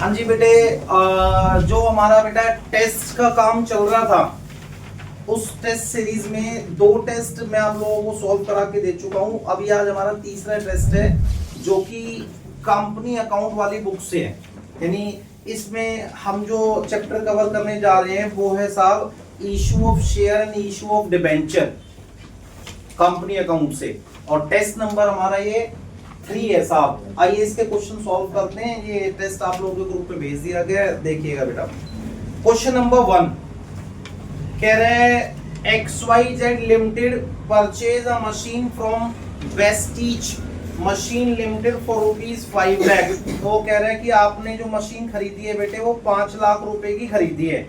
हाँ जी बेटे, जो हमारा बेटा टेस्ट का काम चल रहा था, उस टेस्ट सीरीज में 2 टेस्ट मैं आप लोगों को सॉल्व करा के दे चुका हूँ। अभी आज हमारा तीसरा टेस्ट है जो कि कंपनी अकाउंट वाली बुक से है। यानी इसमें हम जो चैप्टर कवर करने जा रहे हैं वो है साहब issue of share and issue of debenture company account से, और टेस्ट नंबर हमारा ये 3 है साहब। आइए इसके क्वेश्चन सॉल्व करते हैं। ये टेस्ट आप लोगों के ग्रुप पे भेज दिया गया है, देखिएगा बेटा। क्वेश्चन नंबर 1 कह रहे हैं XYZ limited purchase a machine from Vestige machine limited for ₹5 lakh. तो कह रहे हैं कि आपने जो मशीन खरीदी है बेटे वो 5 लाख रुपए की खरीदी है।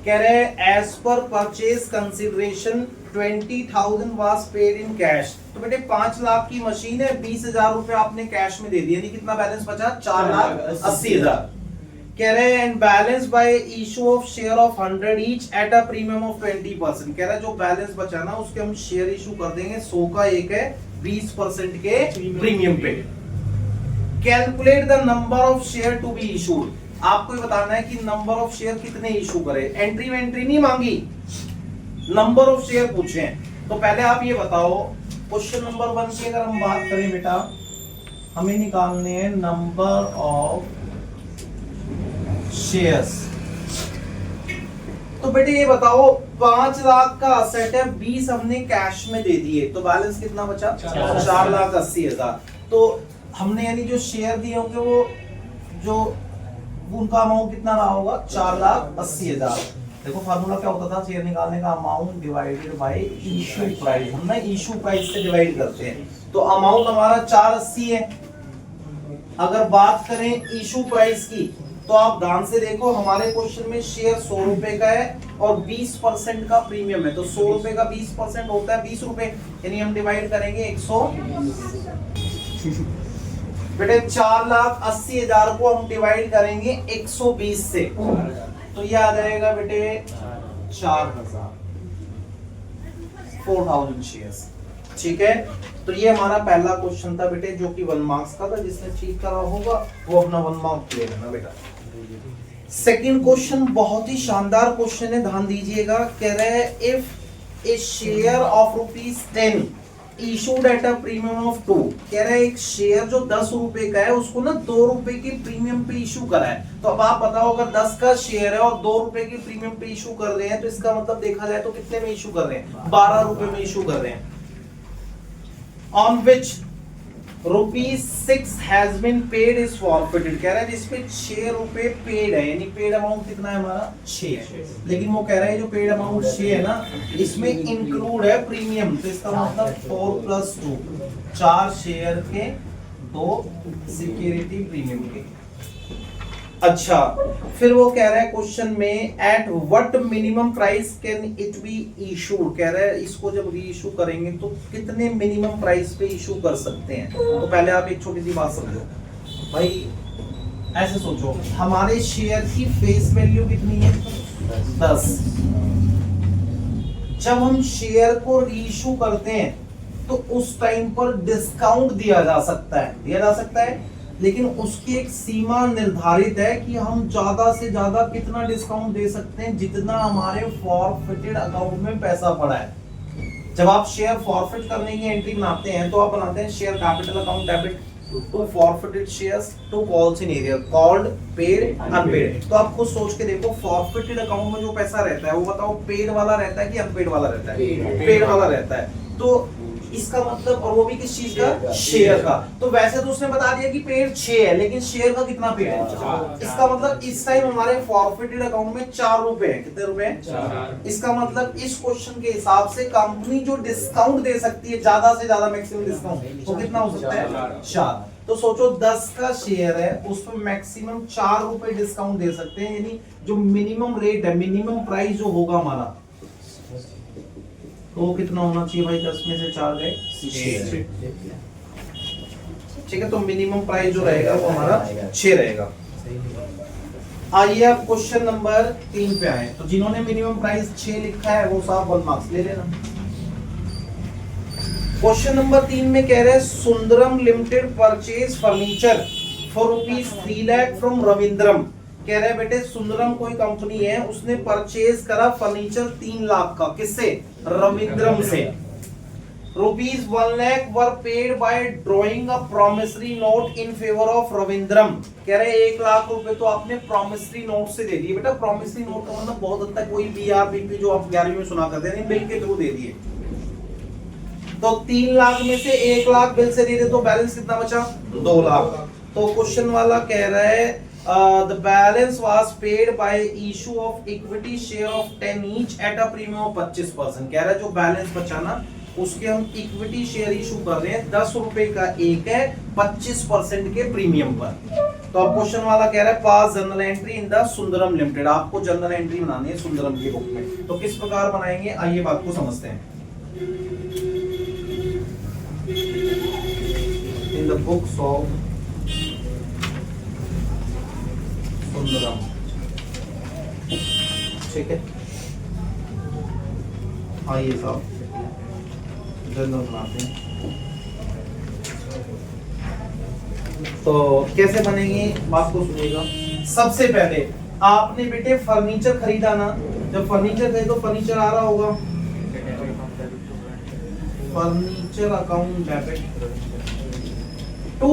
कह रहे हैं एज पर purchase consideration 20,000 was paid in cash. तो बेटे 5 लाख की मशीन है, 20,000 रुपए आपने कैश में दे दिए, यानी कितना बैलेंस बचा? 4,80,000। कह रहे हैं and balance bye issue of share of 100 each at a premium of 20%। कह रहा है जो बैलेंस बचा ना उसके हम शेयर इशू कर देंगे, 100 का एक है 20% के प्रीमियम पे। Calculate the number of share to be issued. आपको ये बताना है कि नंबर ऑफ शेयर कितने इशू करे। एंट्री नहीं मांगी, नंबर ऑफ शेयर पूछे। तो पहले आप ये बताओ, क्वेश्चन नंबर 1 की अगर हम बात करें बेटा, हमें निकालने हैं नंबर ऑफ शेयर्स। तो बेटे ये बताओ 5 लाख का असेट है, 20 हमने कैश में दे दिए, तो बैलेंस कितना बचा? 4,80,000। तो हमने यानी जो शेयर दिए होंगे वो जो उनका अमाउंट कितना रहा होगा? 4,80,000। देखो फार्मूला क्या होता था शेयर निकालने का? Amount divided by issue price. हम ना इशू प्राइस से डिवाइड करते हैं, तो अमाउंट हमारा 480 है। अगर बात करें इशू प्राइस की तो आप ध्यान से देखो, हमारे क्वेश्चन में शेयर 100 रुपए का है और 20% का प्रीमियम है, तो 100 रुपए का 20% होता है 20 रुपए, यानी हम डिवाइड करेंगे 100। बेटे 4,80,000 को हम डिवाइड करेंगे 120 से, तो ये आ जाएगा बेटे 4,000 शेयर्स। ठीक है, तो ये हमारा पहला क्वेश्चन था बेटे जो कि 1 मार्क्स का था। जिसने ठीक करा होगा वो अपना 1 मार्क ले लेना बेटा। सेकंड क्वेश्चन बहुत ही शानदार क्वेश्चन है, ध्यान दीजिएगा। कह रहे हैं if A share of ₹10 issued at a premium of 2। कह रहे हैं एक शेयर जो 10 रुपए का है उसको ना 2 रुपए के प्रीमियम पे इशू करा है। तो अब आप बताओ, अगर 10 का शेयर है और 2 रुपए के प्रीमियम पे इशू कर रहे हैं तो इसका मतलब देखा जाए तो कितने में इशू कर रहे हैं? 12 रुपए में इशू कर रहे हैं। On which ₹6 has been paid is forfeited. कह रहा है जिसपे 6 रुपए पेड है, यानी पेड अमाउंट कितना है हमारा? 6 है। लेकिन वो कह रहा है जो पेड अमाउंट 6 है ना, इसमें इंक्लूड है प्रीमियम, तो इसका मतलब 4 + 2 4 शेयर के 2 सिक्योरिटी प्रीमियम के। अच्छा, फिर वो कह रहा है क्वेश्चन में at what minimum price can it be issued. कह रहा है इसको जब री इशू करेंगे तो कितने मिनिमम प्राइस पे इशू कर सकते हैं। तो पहले आप एक छोटी सी बात समझो भाई, ऐसे सोचो हमारे शेयर की फेस वैल्यू कितनी है? 10। जब हम शेयर को री इशू करते हैं तो उस टाइम पर डिस्काउंट दिया जा सकता है, लेकिन उसकी एक सीमा निर्धारित है कि हम ज्यादा से ज्यादा कितना डिस्काउंट दे सकते हैं जितना हमारे फॉरफिटेड अकाउंट में पैसा पड़ा है। जब आप शेयर फॉरफिट करने की एंट्री बनाते हैं तो आप बनाते हैं share capital account debit to forfeited shares to calls in arrear called paid unpaid. तो आप खुद सोच के देखो, फॉरफिटेड अकाउंट में जो पैसा रहता है वो बताओ पेड वाला रहता है कि अनपेड वाला रहता है? पेड वाला रहता है। तो इसका मतलब, और वो भी किस चीज का? शेयर का। तो वैसे तो उसने बता दिया कि पेड 6 है, लेकिन शेयर का कितना पेड है? इसका मतलब इस टाइम हमारे फॉरफिटेड अकाउंट में 4 रुपए है। कितने रुपए हैं? 4। इसका मतलब इस क्वेश्चन के हिसाब से कंपनी जो डिस्काउंट दे सकती है ज्यादा से ज्यादा मैक्सिमम डिस्काउंट, वो कितना हो सकता है? 4। तो सोचो 10 का शेयर है, उस पर मैक्सिमम 4 रुपए डिस्काउंट दे सकते हैं, यानी जो मिनिमम रेट है, मिनिमम प्राइस जो होगा हमारा, तो कितना होना चाहिए भाई? 10 में से 4 गए 6। ठीक है, तो मिनिमम प्राइस जो रहेगा वो हमारा 6 रहेगा। आइए अब क्वेश्चन नंबर 3 पे आए। तो जिन्होंने मिनिमम प्राइस 6 लिखा है वो साहब 1 मार्क्स ले लेना। क्वेश्चन नंबर 3 में कह रहे हैं Sundaram limited purchase furniture for rupees 3 lakh from Ravindram. कह रहे बेटे सुंदरम कोई कंपनी है, उसने परचेज करा फर्नीचर 3 लाख का, किससे? रविंद्रम से। Rupees 1 lakh were paid by drawing a promissory note in favour of Ravindram. कह रहे 1 लाख रुपए तो आपने प्रॉमिसरी नोट से दे दिए। बेटा प्रॉमिसरी नोट का मतलब बहुत हद तक कोई बीआरपीपी जो आप 11वीं में सुना करते हैं, बिल के थ्रू दे दिए। तो 3 लाख में से 1 लाख बिल से दे दे तो बैलेंस कितना बचा? 2 लाख। तो क्वेश्चन वाला कह रहा है the balance was paid by issue of equity share of 10 each at a premium of 25%। कह रहा है जो बैलेंस बचा ना उसके हम इक्विटी शेयर इशू कर रहे हैं, 10 रुपए का एक है 25% के प्रीमियम पर। तो अब क्वेश्चन वाला कह रहा है pass general entry in the Sundaram limited. आपको जनरल एंट्री बनानी है सुंदरम की बुक में, तो किस प्रकार बनाएंगे आइए बात को समझते हैं। इन द बुक्स ऑफ सुंदरम, ठीक है। आइए साहब जनरल बनाते हैं। तो कैसे बनेगी बात को सुनिएगा। सबसे पहले आपने बेटे फर्नीचर खरीदा ना, जब फर्नीचर खरीदो फर्नीचर आ रहा होगा फर्नीचर अकाउंट डेबिट टू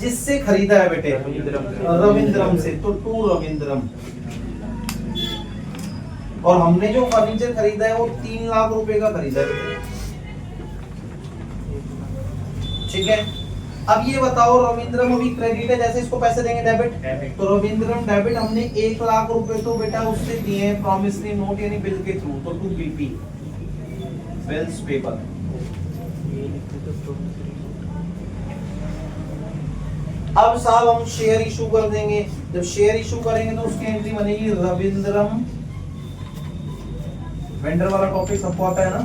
जिससे खरीदा है बेटे रविंद्रम से, तो टू रविंद्रम। और हमने जो फर्नीचर खरीदा है वो 3 लाख रुपए का खरीदा है, ठीक है। अब ये बताओ रविंद्रम अभी क्रेडिट है, जैसे इसको पैसे देंगे डेबिट, तो रविंद्रम डेबिट हमने 1 लाख रुपए तो बेटा उससे दिए हैं प्रॉमिसरी नोट यानी बिल के थ्रू, तो टू बीपी बिल्स पेपर। अब साहब हम शेयर इशू कर देंगे, जब शेयर इशू करेंगे तो उसकी एंट्री बनेगी रविंद्रम, वेंडर वाला टॉपिक सबको आता है ना,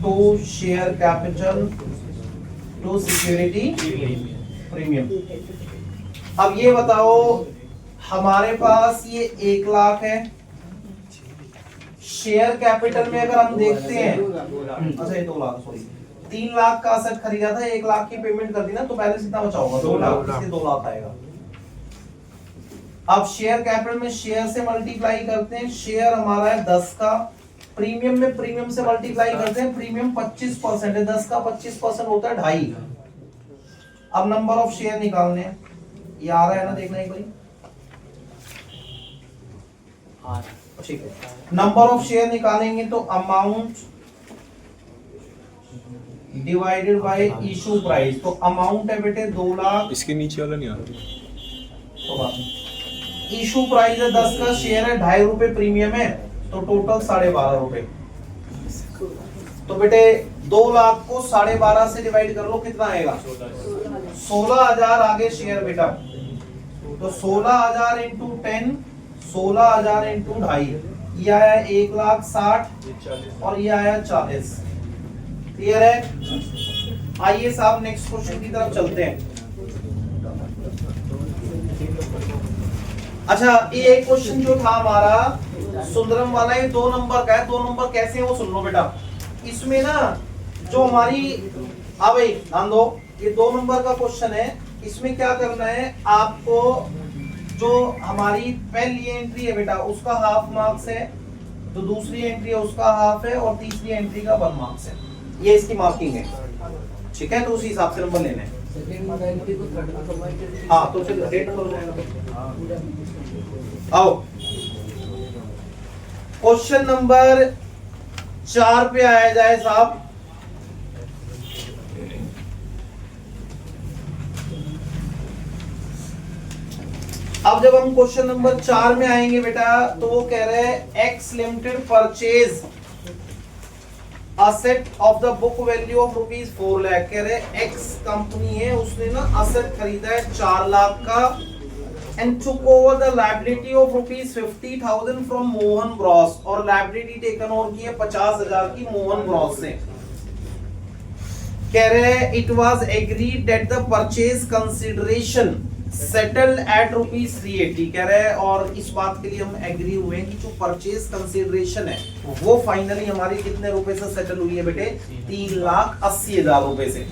to share capital to security premium. अब ये बताओ हमारे पास ये 1 लाख है, शेयर कैपिटल में अगर हम देखते हैं, अच्छा ये 2 लाख सॉरी 3 लाख का असेट खरीदा था, 1 लाख की पेमेंट कर दी ना, तो बैलेंस कितना बचा होगा? 2 लाख, इसलिए 2 लाख आएगा। अब शेयर कैपिटल में शेयर से मल्टीप्लाई करते हैं, शेयर हमारा है 10 का, प्रीमियम में प्रीमियम से मल्टीप्लाई करते हैं, प्रीमियम 25% है, 10 का 25% होता है 2.5। अब नंबर ऑफ शेयर निकालने हैं, ये आ रहा है ना, देखना एक बारी, ठीक है। नंबर ऑफ शेयर निकालेंगे तो amount divided by issue price, तो अमाउंट है बेटे 2 लाख, इसके नीचे वाला नहीं आ रहा, तो बात नहीं। इशू प्राइस है 10 का, शेयर है 2.5 रुपए, प्रीमियम है तो टोटल 12.5 रुपए। तो बेटे 2 लाख को 12.5 से डिवाइड कर लो, कितना आएगा? 16,000 आगे शेयर बेटा, तो 16,000 इंटू 10, 16,000 इंटू 2.5, ये आया 1,60,000 और ये आया 40। क्लियर है? आइए साहब नेक्स्ट क्वेश्चन की तरफ चलते हैं। अच्छा ये एक क्वेश्चन जो था हमारा सुंदरम वाला, ये 2 नंबर का है। 2 नंबर कैसे है वो सुन लो बेटा। इसमें ना जो हमारी, हाँ भाई ध्यान दो, ये 2 नंबर का क्वेश्चन है। इसमें क्या करना है आपको, जो हमारी पहली एंट्री है बेटा उसका हाफ मार्क्स है, जो दूसरी एंट्री है उसका हाफ है, और तीसरी एंट्री का 1 मार्क्स है। ये इसकी मार्किंग है, ठीक है। तो उसी हिसाब से नंबर लेने हैं। हाँ तो फिर रेट हो जाएगा। आओ क्वेश्चन नंबर 4 पे आया जाए साहब। अब जब हम क्वेश्चन नंबर 4 में आएंगे बेटा, तो वो कह रहे हैं X limited purchase asset of the book value of ₹4 lakh. कह रहे एक्स कंपनी है, उसने ना असेट खरीदा है 4 लाख का, and took over the liability of ₹50,000 from Mohan Bros, और लायबिलिटी टेकन ओवर की है 50,000 की मोहन ब्रॉस से। कह रहे it was agreed that the purchase consideration settled at ₹380। कह रहे हैं और इस बात के लिए हम एग्री हुए हैं कि जो परचेज कंसिडरेशन है वो फाइनली हमारी कितने रुपए से सेटल हुई है बेटे? 3,80,000 रुपए से।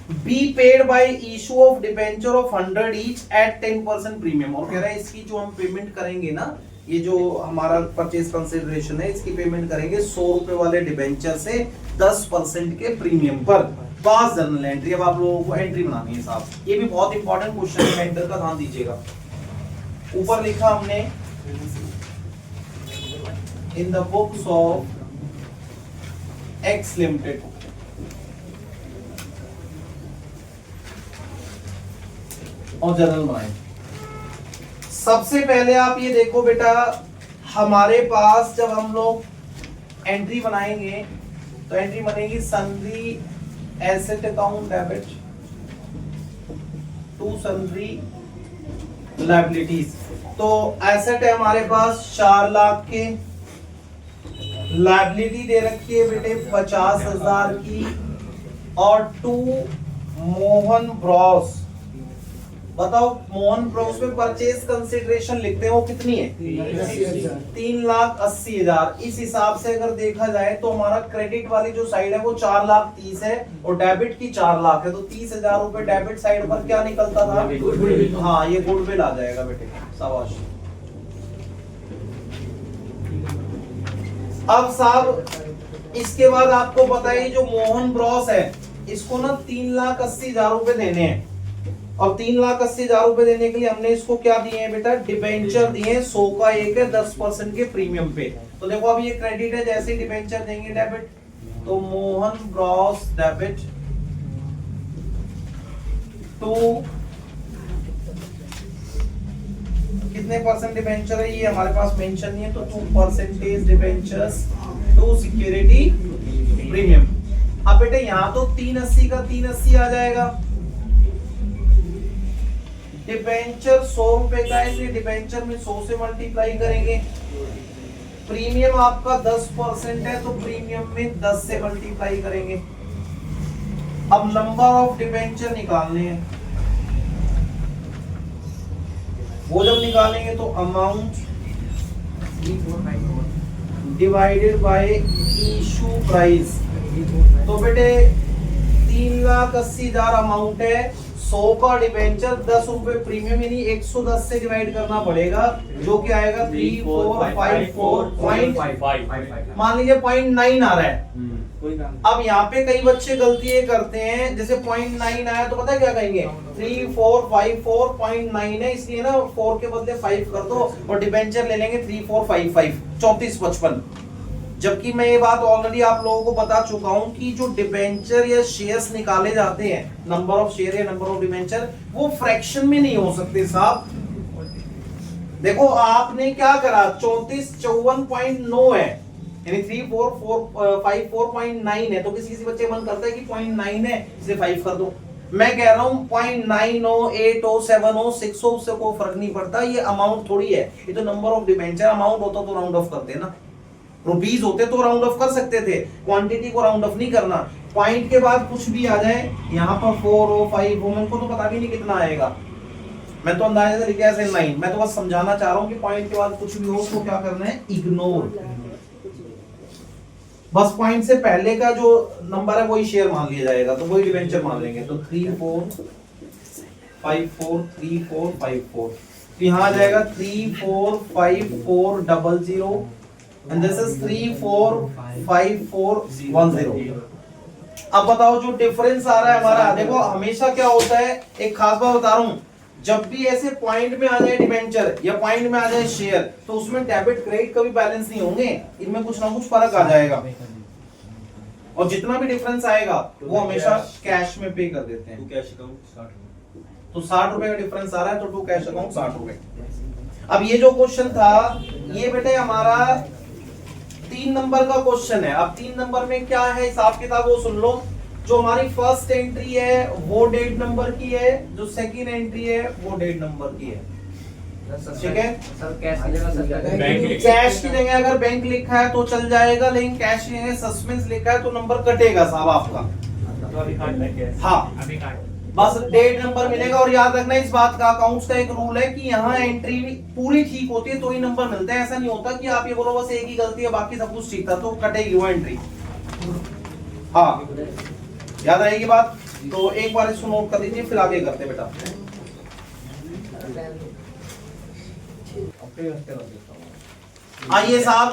Be paid by issue of debenture of 100 each eight 10% premium. और कह रहा है इसकी जो हम पेमेंट करेंगे ना, ये जो हमारा परचेज कंसिडरेशन है, इसकी पेमेंट करेंगे 100 रुपए वाले डिबेंचर से 10% के प्रीमियम पर। पास जर्नल एंट्री, अब आप लोगों को एंट्री बनानी है साहब। ये भी बहुत इंपॉर्टेंट क्वेश्चन है, मेंटर का ध्यान दीजिएगा। ऊपर लिखा हमने इन the books of x limited, और जर्नल बनाए। सबसे पहले आप ये देखो बेटा, हमारे पास जब हम लोग एंट्री बनाएंगे तो एंट्री बनेगी sundry asset account debit to sundry liabilities. तो एसेट है हमारे पास 4 लाख के, लायबिलिटी दे रखी है बेटे 50,000 की, और टू मोहन ब्रॉस। बताओ मोहन ब्रॉस में परचेज कंसिडरेशन लिखते हैं वो कितनी है? 3,80,000। इस हिसाब से अगर देखा जाए तो हमारा क्रेडिट वाली जो साइड है वो 4,30,000 है और डेबिट की 4 लाख है। तो 30,000 रुपए डेबिट साइड पर क्या निकलता था? हाँ, ये गुडविल आ जाएगा बेटे, शाबाश। अब साहब इसके बाद आपको पता है जो मोहन ब्रॉस है, इसको ना 3,80,000 रुपए देने हैं, और 3,80,000 रुपए देने के लिए हमने इसको क्या दिए हैं बेटा? डिबेंचर दिए हैं 100 का एक है 10% के प्रीमियम पे। तो देखो अब ये क्रेडिट है, जैसे ही डिबेंचर देंगे डेबिट, तो मोहन ब्रॉस डेबिट टू कितने परसेंट डिबेंचर है, ये हमारे पास मेंशन नहीं है, तो 2% डिबेंचर्स टू सिक्योरिटी प्रीमियम। अब बेटे यहाँ तो 380 का 380 आ जाएगा, डिबेंचर 100 रुपए का है, इसलिए डिबेंचर में 100 से मल्टीप्लाई करेंगे। प्रीमियम आपका 10% है, तो प्रीमियम में 10 से मल्टीप्लाई करेंगे। अब नंबर ऑफ डिबेंचर निकालने हैं, वो जब निकालेंगे तो amount divided by issue price. तो बेटे 3,80,000 अमाउंट है, 100 का डिबेंचर, 10 रुपए प्रीमियम, यानी 110 से डिवाइड करना पड़ेगा, जो कि आएगा 3454 मान लीजिए 0.9 आ रहा है। अब यहाँ पे कई बच्चे गलती ये करते हैं, जैसे 0.9 आया तो पता है क्या कहेंगे? 3454.9 है, इसलिए ना 4 के बदले 5 कर दो और डिबेंचर ले लेंगे 3455 3455। जबकि मैं ये बात ऑलरेडी आप लोगों को बता चुका हूं कि जो डिबेंचर या शेयर्स निकाले जाते हैं, नंबर ऑफ शेयर या नंबर ऑफ डिबेंचर, वो फ्रैक्शन में नहीं हो सकते साहब। देखो आपने क्या करा, 3454.9 है, यानी 3454.9 है, तो किसी किसी बच्चे मन करता है कि 0.9 है इसलिए 5 कर दो। मैं कह रहा हूं 0.9 हो, 8 हो, 7 हो, 6 हो, उससे कोई फर्क नहीं पड़ता। ये अमाउंट थोड़ी है, ये तो नंबर ऑफ डिबेंचर। अमाउंट होता तो राउंड ऑफ करते ना, रुपीस होते तो राउंड ऑफ कर सकते थे, क्वांटिटी को राउंड ऑफ नहीं करना। पॉइंट के बाद कुछ भी आ जाए, यहाँ पर 4 हो 5 हो, मेरे को तो पता भी नहीं कितना आएगा, मैं तो अंदाजे से लिखा है 9। मैं तो बस समझाना चाह रहा हूँ कि पॉइंट के बाद कुछ भी हो तो क्या करना है, इग्नोर। बस पॉइंट से पहले का जो नंबर है वही शेयर मान लिया जाएगा, तो वही डिबेंचर मान लेंगे। तो 34543454, तो यहाँ आ जाएगा 345400 and this is 345410। अब बताओ जो डिफरेंस आ रहा है हमारा, देखो हमेशा क्या होता है, एक खास बात बता रहा हूं, जब भी ऐसे पॉइंट में आ जाए डिबेंचर या पॉइंट में आ जाए शेयर, तो उसमें डेबिट क्रेडिट कभी बैलेंस नहीं होंगे, इनमें कुछ ना कुछ फर्क आ जाएगा, और जितना भी डिफरेंस आएगा वो हमेशा कैश में पे कर देते हैं। तो 60 रुपए का डिफरेंस आ रहा है, तो टू कैश अकाउंट 60 रुपए। अब ये जो क्वेश्चन था, ये बेटे हमारा 3 नंबर का क्वेश्चन है। अब 3 नंबर में क्या है हिसाब किताब वो सुन लो। जो हमारी फर्स्ट एंट्री है वो डेट नंबर की है, जो सेकंड एंट्री है वो डेट नंबर की है, ठीक है सर। कैश की जगह अगर बैंक लिखा है तो चल जाएगा, लेकिन कैश की जगह सस्पेंस लिखा है तो नंबर कटेगा साहब आपका। हाँ, बस डेट नंबर मिलेगा। और याद रखना इस बात का, अकाउंट्स का एक रूल है कि यहाँ एंट्री पूरी ठीक होती है तो ही नंबर मिलता है। ऐसा नहीं होता कि आप ये बोलो बस एक ही गलती है बाकी सब कुछ ठीक था, तो कटेगी वो एंट्री। हाँ, याद रहेगी बात। तो एक बार इसको नोट कर लीजिए, फिर आगे करते बेटा। आइए साहब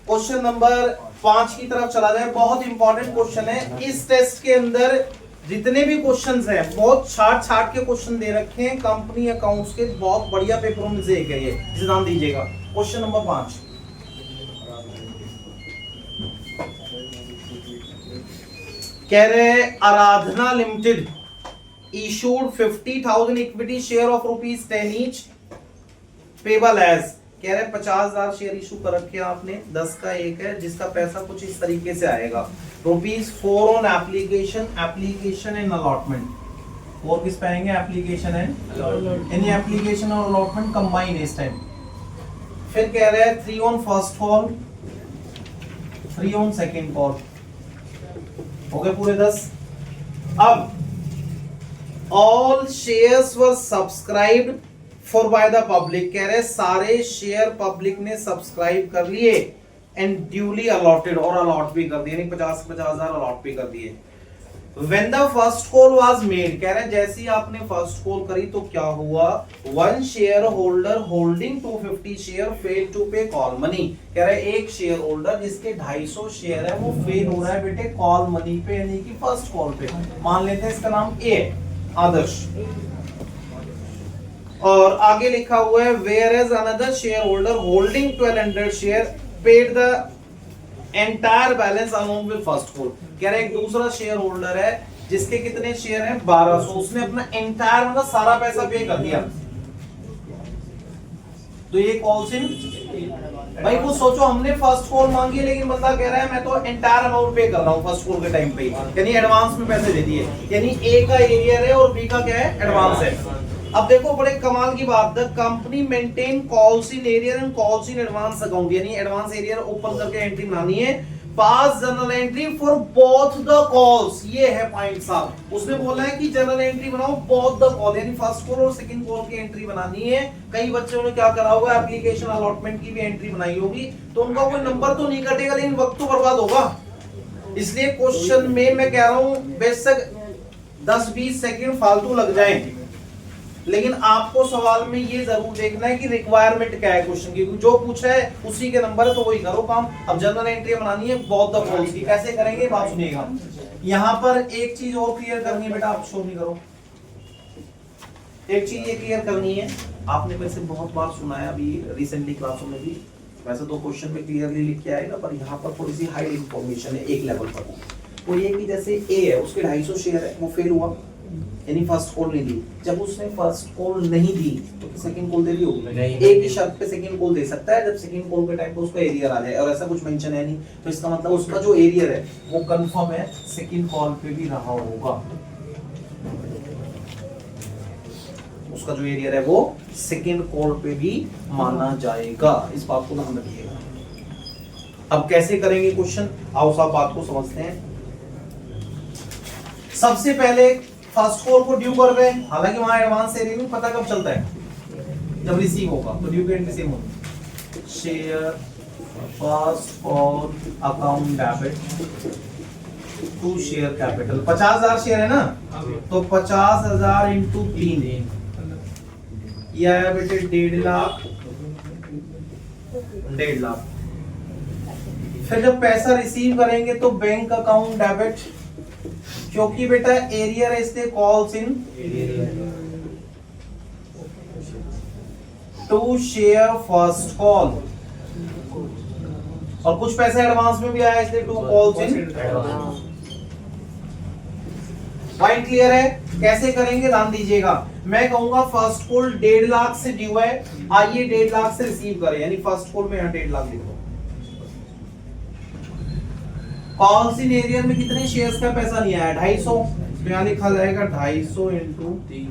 क्वेश्चन नंबर 5 की तरफ चला जाए। बहुत इंपॉर्टेंट क्वेश्चन है। इस टेस्ट के अंदर जितने भी क्वेश्चंस हैं, बहुत छाट छाट के क्वेश्चन दे रखे हैं कंपनी अकाउंट्स के, बहुत बढ़िया पेपरों में से एक है ये, ध्यान दीजिएगा। क्वेश्चन नंबर 5, कह रहे Aradhana limited issued 50,000 equity share of ₹10 each payable as, कह रहे 50,000 शेयर इशू कर रखे आपने, 10 का एक है, जिसका पैसा कुछ इस तरीके से आएगा। ₹4 on application, application and allotment. और किस पे आएंगे? एप्लीकेशन एंड एनी एप्लीकेशन और अलॉटमेंट कंबाइन इस टाइम। फिर कह रहे हैं 3 on first call, 3 on second call. हो गए पूरे 10। अब all shares were subscribed for by the public, कह रहे सारे शेयर पब्लिक ने सब्सक्राइब कर लिए एंड ड्यूली अलॉटेड, और अलॉट भी कर दिए, यानी 50,000 अलॉट भी कर दिए। When the first call was made, कह रहे जैसे ही आपने फर्स्ट कॉल करी तो क्या हुआ? One share holder holding 250 share fail to pay call money, कह रहे एक शेयर होल्डर जिसके 250 शेयर है वो फेल हो रहा है बेटे कॉल मनी पे, यानी कि फर्स्ट कॉल पे। मान लेते हैं इसका नाम ए आदर्श, और आगे लिखा हुआ है where is another share holder holding 1200 share paid the entire balance along with first call, कह रहे एक दूसरा शेयर होल्डर है जिसके कितने शेयर हैं? 1200, उसने अपना एंटायर मतलब सारा पैसा पे कर दिया। तो ये कॉल सिन भाई कुछ सोचो, हमने फर्स्ट कॉल मांगी लेकिन बंदा कह रहा है मैं तो एंटायर अमाउंट पे कर रहा हूं फर्स्ट कॉल के टाइम पे, यानी एडवांस में पैसे दे दिए, यानी ए का एरियर है और बी का क्या है? एडवांस है। अब देखो बड़े कमाल की बात, the company maintain calls in arrear and calls in advance account, यानी एडवांस एरियर ओपन करके एंट्री बनानी है, पास journal entry for both the calls, ये है पॉइंट साहब। उसने बोला है कि जर्नल एंट्री बनाओ बोथ द कॉल, यानी फर्स्ट कॉल और सेकंड कॉल की एंट्री बनानी है। कई बच्चों ने क्या करा होगा, एप्लीकेशन अलॉटमेंट की भी एंट्री बनाई होगी, तो उनका कोई नंबर तो नहीं कटेगा लेकिन वक्त तो बर्बाद होगा। इसलिए क्वेश्चन में मैं कह रहा हूं बेशक 10-20 सेकंड फालतू लग जाएं, लेकिन आपको सवाल में ये जरूर देखना है कि रिक्वायरमेंट क्या है क्वेश्चन की, जो पूछा है उसी के नंबर है तो वही करो काम। अब जनरल एंट्री बनानी है बोथ द कॉल्स की, कैसे करेंगे बात सुनिएगा। यहां पर एक चीज और क्लियर करनी है बेटा, आप शो नहीं करो, एक चीज ये क्लियर करनी है, आपने वैसे बहुत बार सुना है अभी रिसेंटली क्लासों में भी, वैसे तो क्वेश्चन में क्लियरली लिख के आएगा, पर यहाँ पर थोड़ी सी हाइड इंफॉर्मेशन है एक लेवल पर। वो ये कि जैसे ए है उसके 250 शेयर है, वो फेल हुआ यानी फर्स्ट कॉल नहीं दी, जब उसने फर्स्ट कॉल नहीं दी तो सेकंड कॉल दे दी होगी, एक ही शर्त पे सेकंड कॉल दे सकता है जब सेकंड कॉल के टाइम पे उसका एरियर आ जाए, और ऐसा कुछ मेंशन है नहीं, तो इसका मतलब उसका जो एरियर है वो कंफर्म है सेकंड कॉल पे भी रहा होगा, उसका जो एरियर है वो सेकंड कॉल पे भी माना जाएगा, इस बात को ध्यान रखिएगा। अब कैसे करेंगे क्वेश्चन, आओ साहब बात को समझते हैं। सबसे पहले फर्स्ट कॉल को ड्यू कर रहे हैं, हालांकि वहां एडवांस एरिया में पता कब चलता है? जब रिसीव होगा, तो ड्यू की एंट्री सेम होगी, share first call account debit to share capital. 50,000 share है ना, तो 50,000 इंटू 3, यह है बेटे 1.5 लाख, 1.5 लाख। फिर जब पैसा रिसीव करेंगे तो बैंक अकाउंट डेबिट, क्योंकि बेटा एरियर इसलिए calls in to share first call, और कुछ पैसे एडवांस में भी आया इसलिए to calls in advance. Point clear है? कैसे करेंगे ध्यान दीजिएगा, मैं कहूंगा फर्स्ट कॉल 1.5 लाख से ड्यू है, आइए 1.5 लाख से रिसीव करें, यानी फर्स्ट कॉल में यहां 1.5 लाख लिखो। कॉल्स इन एरियर में कितने शेयर्स का पैसा नहीं आया? 250, तो यहां लिखा जाएगा 250 इंटू 3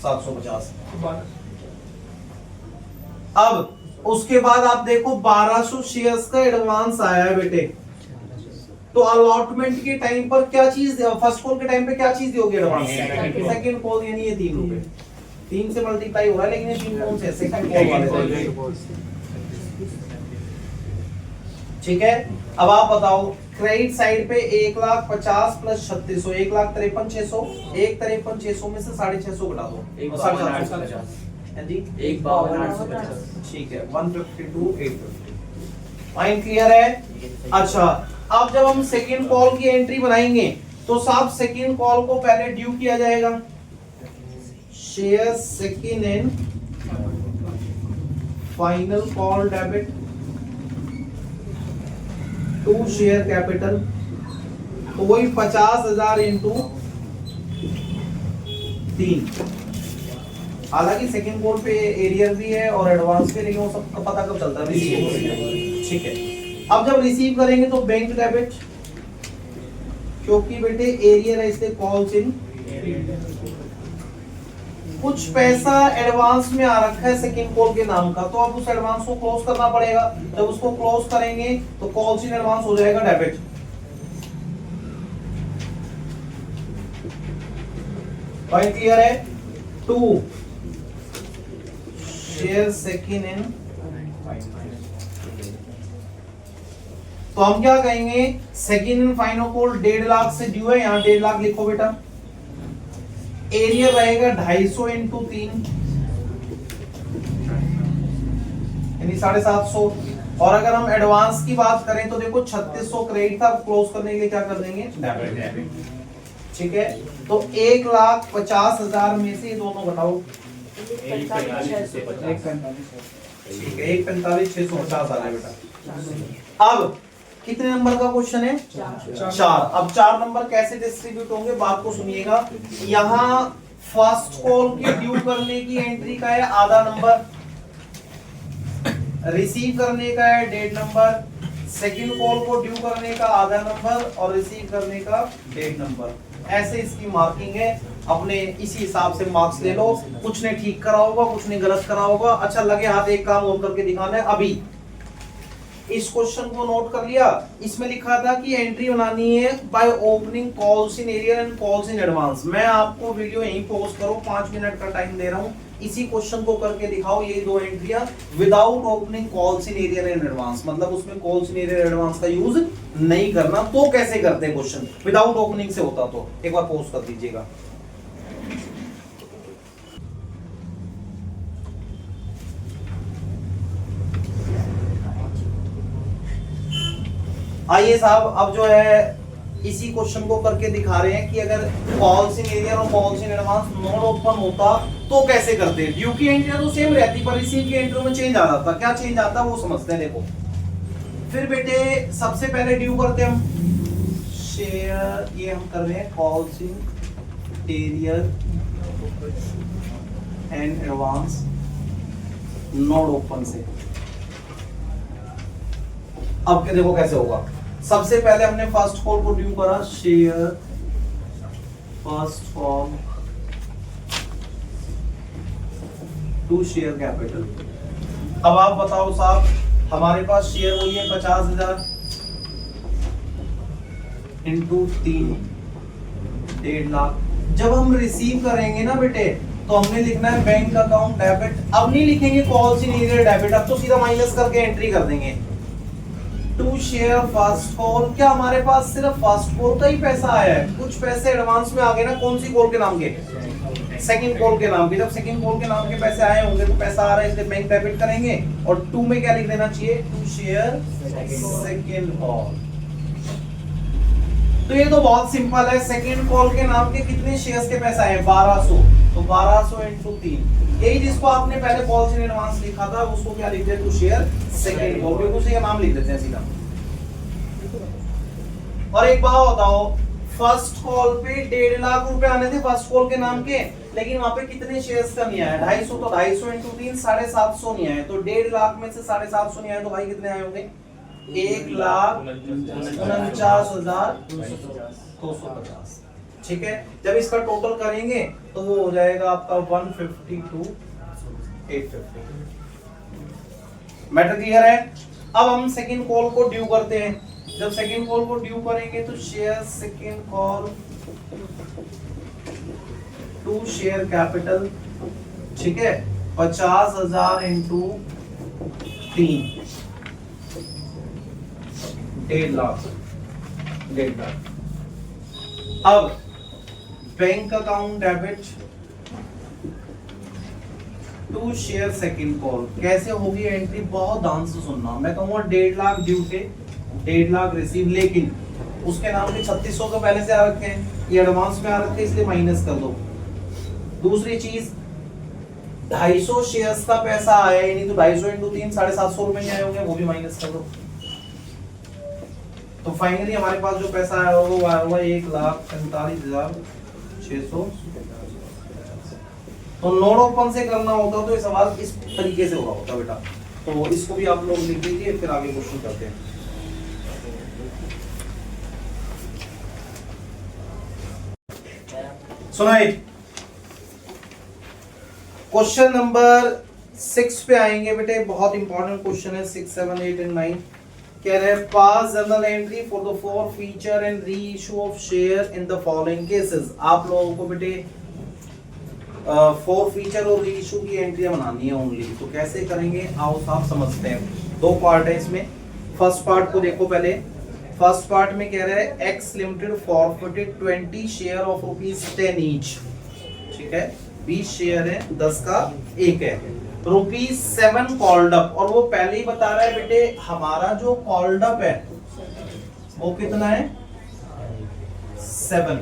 750। अब उसके बाद आप देखो 1200 शेयर्स का एडवांस आया है बेटे, तो अलॉटमेंट के टाइम पर क्या चीज, फर्स्ट कॉल के टाइम पे क्या चीज दोगे एडवांस? सेकंड कॉल, यानी ये 3 रुपए, 3 से मल्टीप्लाई हो रहा है, लेकिन ये 3 कौन से? सेकंड कॉल वाले। ठीक है। अब आप बताओ क्रेडिट साइड पे 1,50,000 प्लस 3600, 1,53,600, 1,53,600 में से 650 घटा दो, 750 जी, 1,52,850, ठीक है, 152,850। पॉइंट क्लियर है। अच्छा, अब जब हम सेकंड कॉल की एंट्री बनाएंगे तो साहब सेकंड कॉल को पहले ड्यू किया जाएगा, share second and final call debit to share capital, तो वही 50,000 इंटू 3। हालांकि सेकंड कॉल पे एरियर भी है और एडवांस पे, लेकिन वो सब पता कब चलता है, रिसीव, ठीक है। अब जब रिसीव करेंगे तो बैंक डेबिट, क्योंकि बेटे एरियर है इसलिए कॉल्स इन, कुछ पैसा एडवांस में आ रखा है सेकंड कॉल के नाम का, तो अब उस एडवांस को क्लोज करना पड़ेगा। जब उसको क्लोज करेंगे तो कॉल्स इन एडवांस हो जाएगा डेबिट। पॉइंट क्लियर है। 2 शेयर सेकंड इन, तो हम क्या कहेंगे, second in final call 1.5 lakh से ड्यू है, यहां 1.5 लाख लिखो बेटा, एरिया रहेगा 250 इंटू 3 यानी 750। और अगर हम एडवांस की बात करें तो देखो 3600 क्रेडिट था, क्लोज करने के लिए क्या कर देंगे, डेबिट, ठीक है। तो 1,50,000 में से ये दोनों घटाओ, ठीक है, 1,45,650 आ रहा है बेटा। अब कितने नंबर का क्वेश्चन है, 4। अब 4 नंबर कैसे डिस्ट्रीब्यूट होंगे, बात को सुनिएगा। यहाँ फर्स्ट कॉल के ड्यू करने की एंट्री का है आधा नंबर, रिसीव करने का है 1.5 नंबर, सेकंड कॉल को ड्यू करने का आधा नंबर और रिसीव करने का 1.5 नंबर। ऐसे इसकी मार्किंग है, अपने इसी हिसाब से मार्क्स ले लो। कुछ ने ठीक करा होगा, कुछ ने गलत करा होगा। अच्छा लगे हाथ एक काम और करके दिखाना है। अभी इस क्वेश्चन को नोट कर लिया, इसमें लिखा था कि एंट्री बनानी है by opening calls in arrear and calls in advance. मैं आपको वीडियो यहीं पॉज करो, 5 मिनट का टाइम दे रहा हूं, इसी क्वेश्चन को करके दिखाओ। ये 2 एंट्रियां without opening calls in arrear and advance, मतलब उसमें कॉल्स इन एरियर एडवांस का यूज नहीं करना। तो कैसे करते हैं क्वेश्चन, विदाउट ओपनिंग से होता तो एक बार पॉज कर दीजिएगा। आइए साहब, अब जो है इसी क्वेश्चन को करके दिखा रहे हैं कि अगर कॉल्स इन एरियर और calls in advance not open होता तो कैसे करते हैं। ड्यू की एंट्री तो सेम रहती, पर रिसीव की एंट्री में चेंज आ जाता। क्या चेंज आता वो समझते हैं, देखो। फिर बेटे सबसे पहले ड्यू करते हैं हम शेयर, ये हम कर रहे हैं calls in arrear and advance not open से। अब के देखो कैसे होगा। सबसे पहले हमने फर्स्ट कॉल को ड्यू करा, share first call to share capital. अब आप बताओ साहब, हमारे पास शेयर वही है 50,000 इंटू 3, 1.5 लाख। जब हम रिसीव करेंगे ना बेटे, तो हमने लिखना है बैंक अकाउंट डेबिट। अब नहीं लिखेंगे कॉल्स इन एरियर डेबिट, अब तो सीधा माइनस करके एंट्री कर देंगे। टू शेयर फर्स्ट कॉल, क्या हमारे पास सिर्फ फर्स्ट कॉल का ही पैसा आया है, कुछ पैसे एडवांस में आ गए ना। कौन सी कॉल के नाम के, सेकंड कॉल के नाम के। जब सेकंड कॉल के नाम के पैसे आए होंगे तो पैसा आ रहा है इसलिए बैंक डेबिट करेंगे। और 2 में क्या लिख देना चाहिए, टू शेयर सेकंड कॉल। तो ये तो बहुत सिंपल है। सेकंड कॉल के नाम के कितने शेयर्स के पैसे आए, 1200, तो 1200 इंटू 3। यही जिसको आपने पहले कॉल्स इन एडवांस लिखा था उसको क्या लिखते हैं, टू शेयर सेकंड कॉल, क्योंकि उसे नाम लिख देते हैं सीधा। और एक बात बताओ, फर्स्ट कॉल पे 1.5 लाख रुपए आने थे फर्स्ट कॉल के नाम के, लेकिन वहां पे कितने शेयर्स का नहीं आया, 250, तो 250 इंटू 3 750 नहीं आए। तो 1.5 लाख में से 750 नहीं आए तो भाई कितने आए होंगे, 1,49,250। ठीक है। जब इसका टोटल करेंगे तो वो हो जाएगा आपका 152,850। मैटर क्लियर है। अब हम सेकंड कॉल को ड्यू करते हैं। जब सेकंड कॉल को ड्यू करेंगे तो share second call to share capital, ठीक है, 50,000 इंटू 3, 1.5 लाख। 1.5 लाख। अब bank account debit to share second call कैसे होगी एंट्री, बहुत ध्यान से सुनना। मैं कहूँगा 1.5 लाख ड्यू थे, 1.5 लाख रिसीव, लेकिन उसके नाम पे 3600 तो पहले से आ रखे हैं, ये एडवांस में आ रखे हैं, इसलिए माइनस कर दो। दूसरी चीज 250 शेयर्स का पैसा आया ही नहीं, तो 250 इंटू 3 750 रुपए नहीं आए होंगे, वो भी माइनस कर दो। तो फाइनली हमारे पास जो पैसा आया होगा वो आया होगा 1,45,600। तो नोट ओपन से करना होता तो ये सवाल इस तरीके से हो रहा होता बेटा। तो इसको भी आप लोग लिख लीजिए, फिर आगे क्वेश्चन करते हैं। सुनाइए, क्वेश्चन नंबर 6 पे आएंगे बेटे, बहुत इंपॉर्टेंट क्वेश्चन है। 6, 7, 8 एंड 9 कह रहे हैं pass journal entry for the forfeiture and reissue of share in the following cases. आप लोगों को बेटे फॉर फीचर और री इशू की एंट्रियां बनानी है ओनली। तो कैसे करेंगे आओ साफ समझते हैं। 2 पार्ट है इसमें। फर्स्ट पार्ट को देखो पहले। फर्स्ट पार्ट में कह रहे हैं X limited forfeited 20 share of ₹10 each. ठीक है, 20 शेयर है, 10 का 1 है, ₹7 कॉल्ड अप। और वो पहले ही बता रहा है बेटे हमारा जो कॉल्ड अप है वो कितना है 7,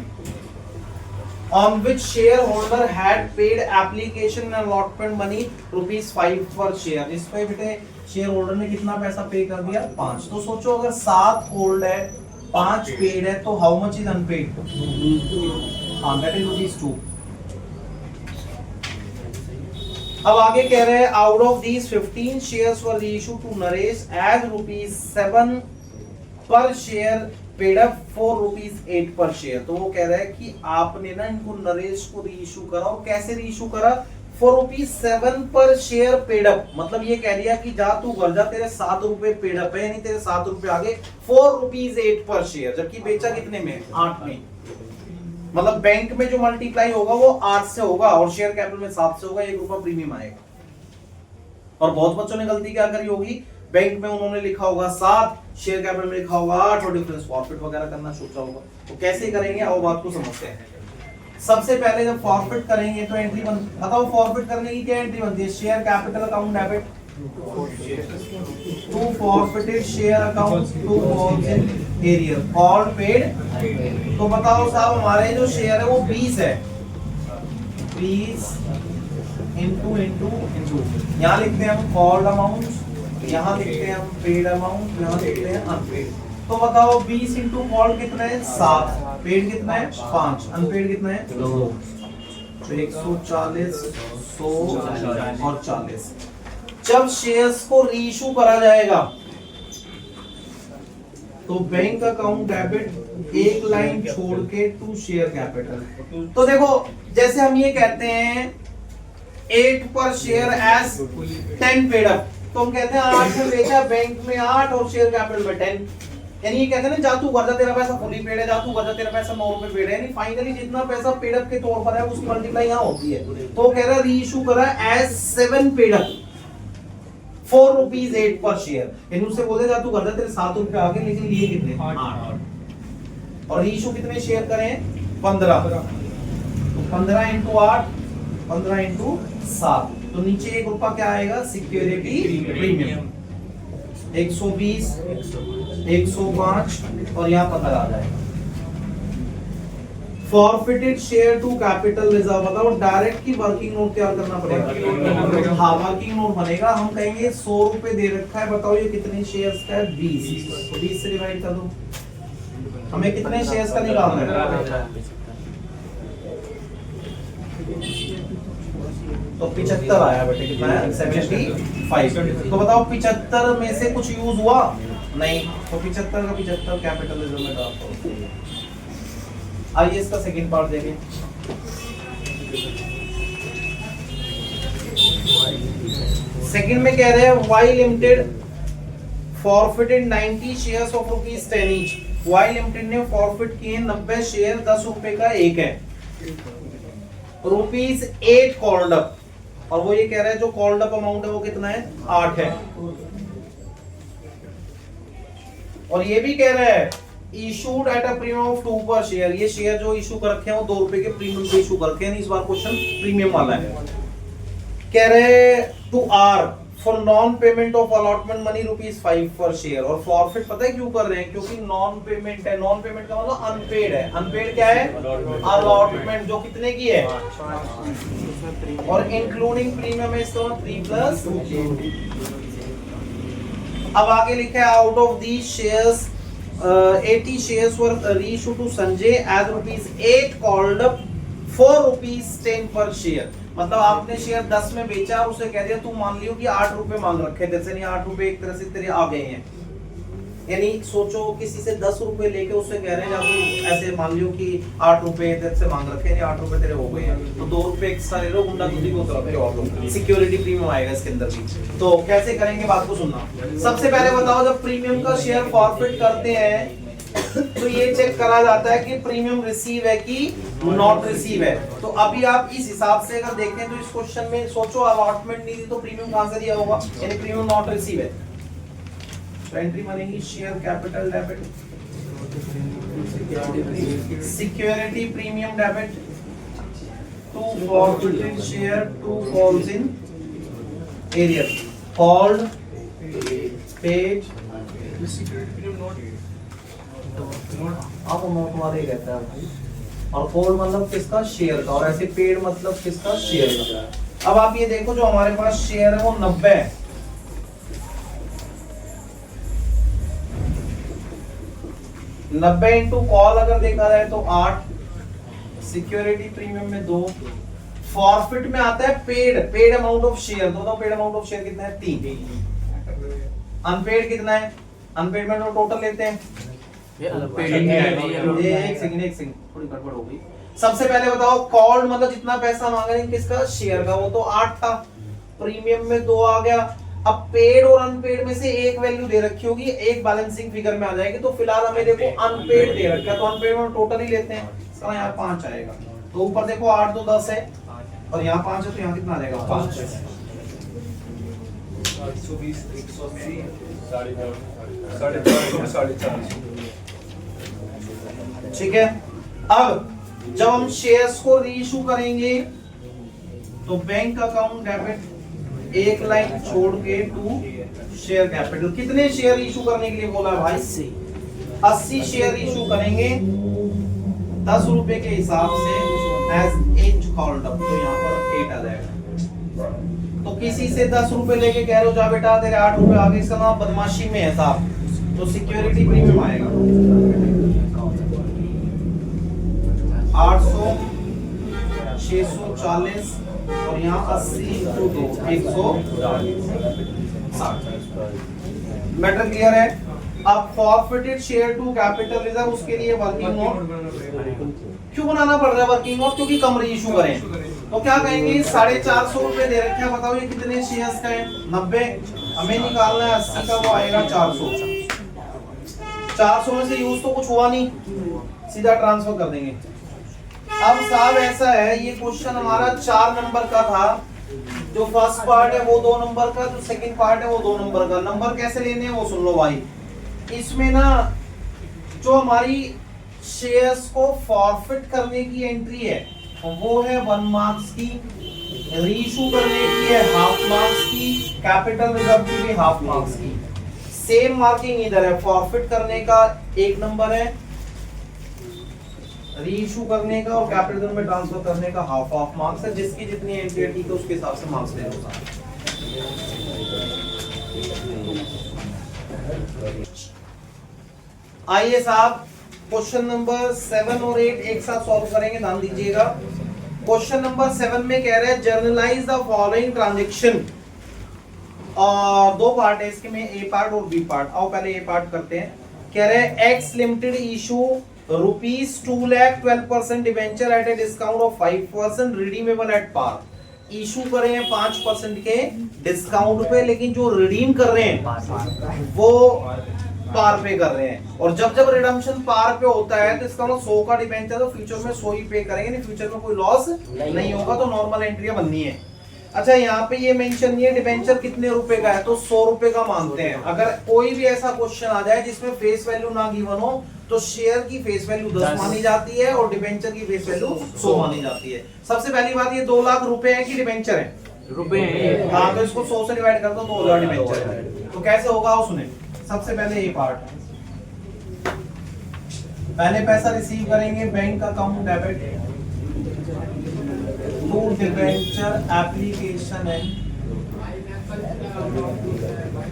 on which shareholder had paid application and allotment money ₹5 per share। इस पे बेटे शेयर होल्डर ने कितना पैसा पे कर दिया 5। तो सोचो अगर 7 होल्ड है 5 पेड है तो हाउ मच इज अनपेड, हाँ दैट इज ₹2। अब आगे कह रहे हैं out of these 15 shares were reissued to Naresh as ₹7 per share paid up ₹8 पर शेयर। तो वो कह रहा है कि आपने ना इनको नरेश को रीइश्यू करा, और कैसे रीइश्यू करा ₹7 पर शेयर पेड अप। मतलब ये कह दिया कि जा तू घर जा, तेरे ₹7 पेड अप है, यानी तेरे ₹7 आगे ₹8 पर शेयर, जबकि बेचा कितने में 8 में। मतलब बैंक में जो मल्टीप्लाई होगा वो 8 से होगा और शेयर कैपिटल में 7 से होगा, ₹1 प्रीमियम आएगा। और बहुत बच्चों ने गलती क्या करी होगी, बैंक में उन्होंने लिखा होगा 7, शेयर कैपिटल में लिखा होगा 8 और डिफरेंस फॉरफिट वगैरह करना सोचा होगा। तो कैसे करेंगे आओ बात को समझते हैं। सबसे पहले जब फॉरफिट करेंगे तो एंट्री बताओ फॉरफिट करने की क्या एंट्री बनती है। Share capital account debit to forfeited share account to calls in arrear call paid. तो बताओ साहब हमारे जो शेयर है वो 20 है, 20 इंटू यहाँ लिखते हैं हम कॉल्ड अमाउंट, यहाँ लिखते हैं हम पेड अमाउंट, यहाँ लिखते हैं अनपेड। तो बताओ 20 इंटू कॉल्ड कितना है 7, पेड कितना है 5, अनपेड कितना है 2। तो 140, 100 और 40। जब शेयर्स को रीइश्यू करा जाएगा तो बैंक अकाउंट डेबिट एक लाइन छोड़ के टू शेयर कैपिटल। तो देखो जैसे हम ये कहते हैं 8 पर शेयर एज 10 पेड अप, तो हम कहते हैं 8 में बेचा, बैंक में 8 और शेयर कैपिटल में 10। यानी ये कहते हैं ना जा तू घर जा तेरा पैसा फुली पेड है, जा तू घर जा तेरा पैसा ₹9 पेड है। यानी फाइनली जितना पैसा पेड अप के तौर पर है उसकी मल्टीप्लाई यहाँ होती है। तो कह रहा है रीइश्यू करा एज 7 पेड अप ₹8 पर शेयर। यानी उससे बोले जा तू घर जा तेरे ₹7 आ गए, लेकिन लिए कितने 8। और रीइश्यू कितने शेयर करें 15। तो 15 इंटू 8, 15 इंटू 7, तो नीचे ₹1 क्या आएगा सिक्योरिटी प्रीमियम 120, 105 और यहाँ पता आ जाएगा। Forfeited share to capital reserve, बताओ डायरेक्ट की वर्किंग नोट तैयार करना पड़ेगा। हाँ वर्किंग नोट बनेगा। हम कहेंगे ₹100 दे रखा है, बताओ ये कितने शेयर्स का है 20, तो 20 से डिवाइड कर दो। हमें कितने शेयर्स का निकालना है तो 75 आया बेटे, कितना है 75। तो बताओ 75 में से कुछ यूज हुआ नहीं, तो 75 का 75 कैपिटलिज्म में ट्रांसफर। आइए इसका सेकंड पार्ट देखें। सेकंड में कह रहे हैं Y limited forfeited 90 shares of ₹10 each. Y limited ने फॉरफिट किए 90 शेयर, ₹10 का 1 है, ₹8 कॉल्ड अप। और वो ये कह रहा है जो कॉल्ड अप अमाउंट है वो कितना है 8 है। और ये भी कह रहा है issued at a premium of 2 पर शेयर, ये शेयर जो इशू कर रखे हैं वो 2 रुपए के प्रीमियम पे इशू कर रखे हैं, इस बार क्वेश्चन प्रीमियम वाला है। कह रहे two are for non payment of allotment money ₹5 per share, और फॉरफिट पता है क्यों कर रहे हैं, क्योंकि नॉन पेमेंट है, नॉन पेमेंट का मतलब अनपेड है, अनपेड क्या है अलॉटमेंट, जो कितने की है, और इंक्लूडिंग प्रीमियम है इसका 3+। अब आगे लिखा है out of these shares 80 shares were reissued to Sanjay as ₹8 called up for ₹10 per share। मतलब आपने शेयर 10 में बेचा और उसे कह दिया तू मान लियो कि 8 रुपए मांग रखे थे, जैसे नहीं 8 रुपए एक तरह से तेरे आ गए हैं, यानी सोचो किसी से 10 रुपए लेके उससे कह रहे हैं या तो ऐसे मान लियो कि 8 रुपए तेरे से मांग रखे हैं, 8 रुपए तेरे हो गए हैं, तो 2 रुपए एक्स्ट्रा ले लो, गुंडा गुंडी को तरफ के और लोग सिक्योरिटी प्रीमियम आएगा इसके अंदर भी। तो कैसे करेंगे बात को सुनना। सबसे पहले बताओ जब प्रीमियम का शेयर फॉरफिट करते हैं तो ये चेक करा जाता है कि प्रीमियम रिसीव है कि नॉट रिसीव है। तो अभी आप इस हिसाब से अगर देखें तो इस क्वेश्चन में सोचो अलॉटमेंट नहीं दी तो प्रीमियम कहां से दिया होगा, यानी प्रीमियम नॉट रिसीव है, तो एंट्री बनेगी share capital debit, security premium debit, to forfeited share, to calls in arrear, called paid, security premium not आप नोट वाले रहता है भाई, और कॉल मतलब किसका शेयर का, और ऐसे पेड मतलब किसका शेयर का। अब आप ये देखो जो हमारे पास शेयर है वो 90 है, 90 इंटू कॉल अगर देखा जाए तो 8, सिक्योरिटी प्रीमियम में 2, फॉरफिट में आता है पेड अमाउंट ऑफ शेयर, दोनों पेड अमाउंट ऑफ शेयर कितना है 3, अनपेड कितना है, अनपेड में टोटल लेते हैं, एक सेकंड थोड़ी गड़बड़ हो गई। सबसे पहले बताओ कॉल्ड मतलब जितना पैसा मांगा है किसका, शेयर का, वो तो 8 था, प्रीमियम में 2 आ गया। अब पेड और अनपेड में से एक वैल्यू दे रखी होगी, एक बैलेंसिंग फिगर में आ जाएगी, तो फिलहाल हमें देखो अनपेड दे रखा है, तो अनपेड में टोटल ही लेते हैं, इसका यहाँ 5 आएगा, तो ऊपर देखो 8 तो 10 है और यहाँ 5 है, तो यहाँ कितना आ जाएगा 5, 120, 180, 4.5, ठीक है। अब जब हम शेयर्स को रीइश्यू करेंगे तो बैंक अकाउंट डेबिट एक लाइन छोड़ के टू शेयर कैपिटल, कितने शेयर इशू करने के लिए बोला है भाई, 80 शेयर इशू करेंगे 10 रुपए के हिसाब से एज एच कॉल्ड अप, तो यहाँ पर 8 आ जाएगा। तो किसी से 10 रुपए लेके कह रहे हो जा बेटा तेरे 8 रुपए आ गए, इसका नाम बदमाशी में है साहब, तो सिक्योरिटी प्रीमियम आएगा 800, 640 और यहाँ 80 इंटू 2 160। मैटर क्लियर है। अब forfeited share to capital reserve, उसके लिए वर्किंग नोट क्यों बनाना पड़ रहा है वर्किंग नोट, क्योंकि कम रीइश्यू करें, तो क्या कहेंगे 450 रुपए दे रखे हैं, बताओ ये कितने शेयर्स का है 90, हमें निकालना है 80 का, वो आएगा 400, 400 में से यूज तो कुछ हुआ नहीं, सीधा ट्रांसफर कर देंगे। अब साहब ऐसा है ये क्वेश्चन हमारा 4 नंबर का था, जो फर्स्ट पार्ट है वो 2 नंबर का, जो सेकंड पार्ट है वो 2 नंबर का। नंबर कैसे लेने हैं वो सुन लो भाई। इसमें ना जो हमारी शेयर्स को फॉरफिट करने की एंट्री है वो है 1 मार्क्स की, रीइश्यू करने की है हाफ मार्क्स की, कैपिटल रिजर्व की भी हाफ मार्क्स की। सेम मार्किंग इधर है, फॉरफिट करने का 1 नंबर है, रीइश्यू करने का और कैपिटल में ट्रांसफर करने का हाफ हाफ मार्क्स है, जिसकी जितनी एंट्री है ठीक है उसके हिसाब से मार्क्स दे दो। आइए साहब क्वेश्चन नंबर 7 और 8 एक साथ सॉल्व करेंगे, ध्यान दीजिएगा। क्वेश्चन नंबर 7 में कह रहे हैं जर्नलाइज द फॉलोइंग ट्रांजैक्शन, और 2 पार्ट है इसके में, ए पार्ट और बी पार्ट। आओ पहले ए पार्ट करते हैं। कह रहे हैं X limited issue ₹2 lakh 12% debenture at a discount of 5% redeemable at par. Issue कर रहे हैं 5% के डिस्काउंट पे, लेकिन जो रिडीम कर रहे हैं वो पार पे कर रहे हैं, और जब जब रिडम्पशन पार पे होता है तो इसका मतलब 100 का डिवेंचर तो फ्यूचर में 100 ही पे करेंगे, नहीं फ्यूचर में कोई लॉस नहीं होगा, तो नॉर्मल एंट्री बननी है। अच्छा यहाँ पे ये मेंशन नहीं है डिबेंचर कितने रुपए का है, तो 100 रुपए का मानते हैं। अगर कोई भी ऐसा क्वेश्चन आ जाए जिसमें फेस वैल्यू ना गिवन हो तो शेयर की फेस वैल्यू 10 मानी जाती है और डिबेंचर की फेस वैल्यू 100 मानी जाती है। सबसे पहली बात, ये 2 लाख रुपए है कि डिबेंचर है? रुपए हैं। हाँ, तो इसको 100 से डिवाइड कर दो, 2000 डिबेंचर है। तो कैसे होगा वो सुने। सबसे पहले ये पार्ट, पहले पैसा रिसीव करेंगे bank account debit to debenture application है,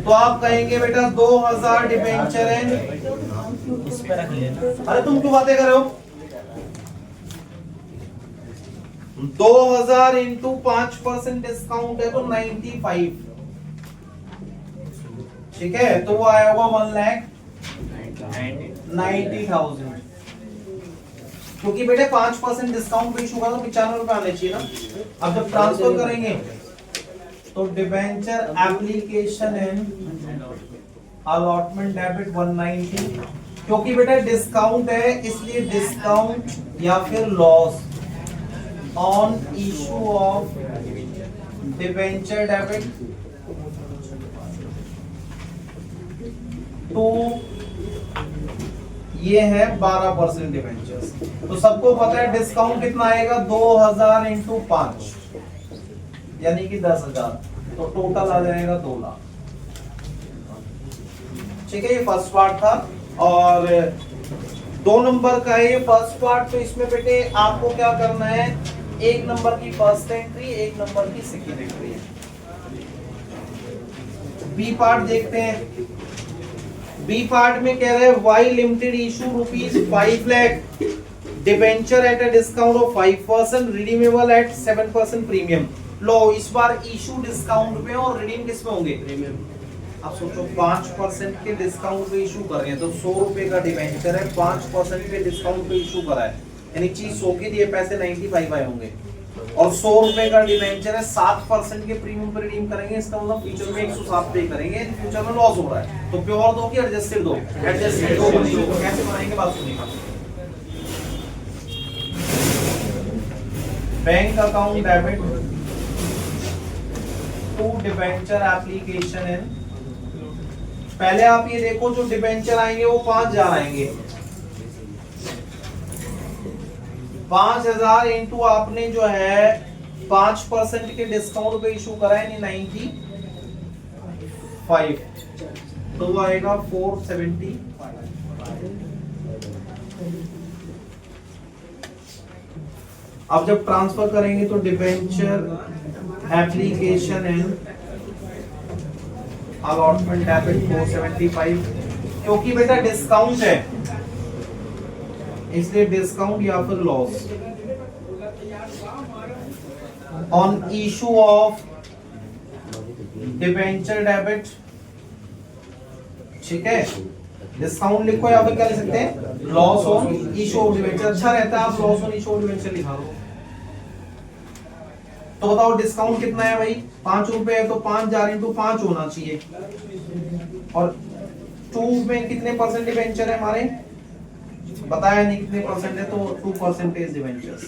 तो आप कहेंगे बेटा 2000 डिबेंचर है। इस पे रख लेना। अरे तुम क्यों बातें कर रहे हो? 2000 इंटू 5% डिस्काउंट है तो 95, ठीक है, तो वो आया होगा 1,90,000। क्योंकि बेटे 5% डिस्काउंट पे इशू का तो 95 रुपए आने चाहिए ना। अब जब ट्रांसफर करेंगे तो debenture application in allotment debit 190, क्योंकि बेटा डिस्काउंट है इसलिए डिस्काउंट या फिर loss on issue of debenture debit to, ये है 12% डिबेंचर्स। तो सबको पता है डिस्काउंट कितना आएगा, 2000 इंटू 5 यानी कि 10,000, तो टोटल आ जाएगा 2 लाख। ठीक है, ये फर्स्ट पार्ट था। और 2 नंबर का है ये फर्स्ट पार्ट। तो इसमें बेटे आपको क्या करना है, 1 नंबर की फर्स्ट एंट्री, 1 नंबर की सेकेंड एंट्री है। बी पार्ट देखते हैं। बी पार्ट में कह रहे हैं Y limited issue ₹5 lakh debenture at a discount of 5%, redeemable at 7% premium. लो, इस बार इशू डिस्काउंट पे और रिडीम किस में होंगे? प्रीमियम। अब सोचो 5% के डिस्काउंट पे इशू कर रहे हैं तो 100 रुपए का डिबेंचर है, 5% के डिस्काउंट पे इशू करा है, यानी चीज 100 की दिए पैसे 95 आए होंगे, और 100 रुपए का डिबेंचर है, 7% के प्रीमियम पर रिडीम करेंगे, इसका मतलब फ्यूचर में 107 पे करेंगे, फ्यूचर में लॉस हो रहा है। तो प्योर दो कि एडजस्टेड दो? एडजस्टेड दो बनेगी। तो कैसे बनाएंगे, बात सुनिएगा। Bank account debit to debenture application in, पहले आप ये देखो जो डिबेंचर आएंगे वो 5000 आएंगे, 5000 इंटू आपने जो है 5% के डिस्काउंट पे इशू करा है 95, तो वो आएगा 470। अब जब ट्रांसफर करेंगे तो debenture application and allotment debit 475, क्योंकि बेटा डिस्काउंट है इसलिए डिस्काउंट या फिर loss on issue of debenture debit, ठीक है, डिस्काउंट लिखो या फिर क्या लिख सकते हैं, loss on issue of debenture. अच्छा रहता है आप loss on issue of debenture लिखा दो। तो बताओ डिस्काउंट कितना है भाई, 5 रुपए है, तो 5000 इंटू 5 होना चाहिए, और 2 में कितने परसेंट डिबेंचर है हमारे, बताया नहीं कितने परसेंट है, तो 2% डिबेंचर्स।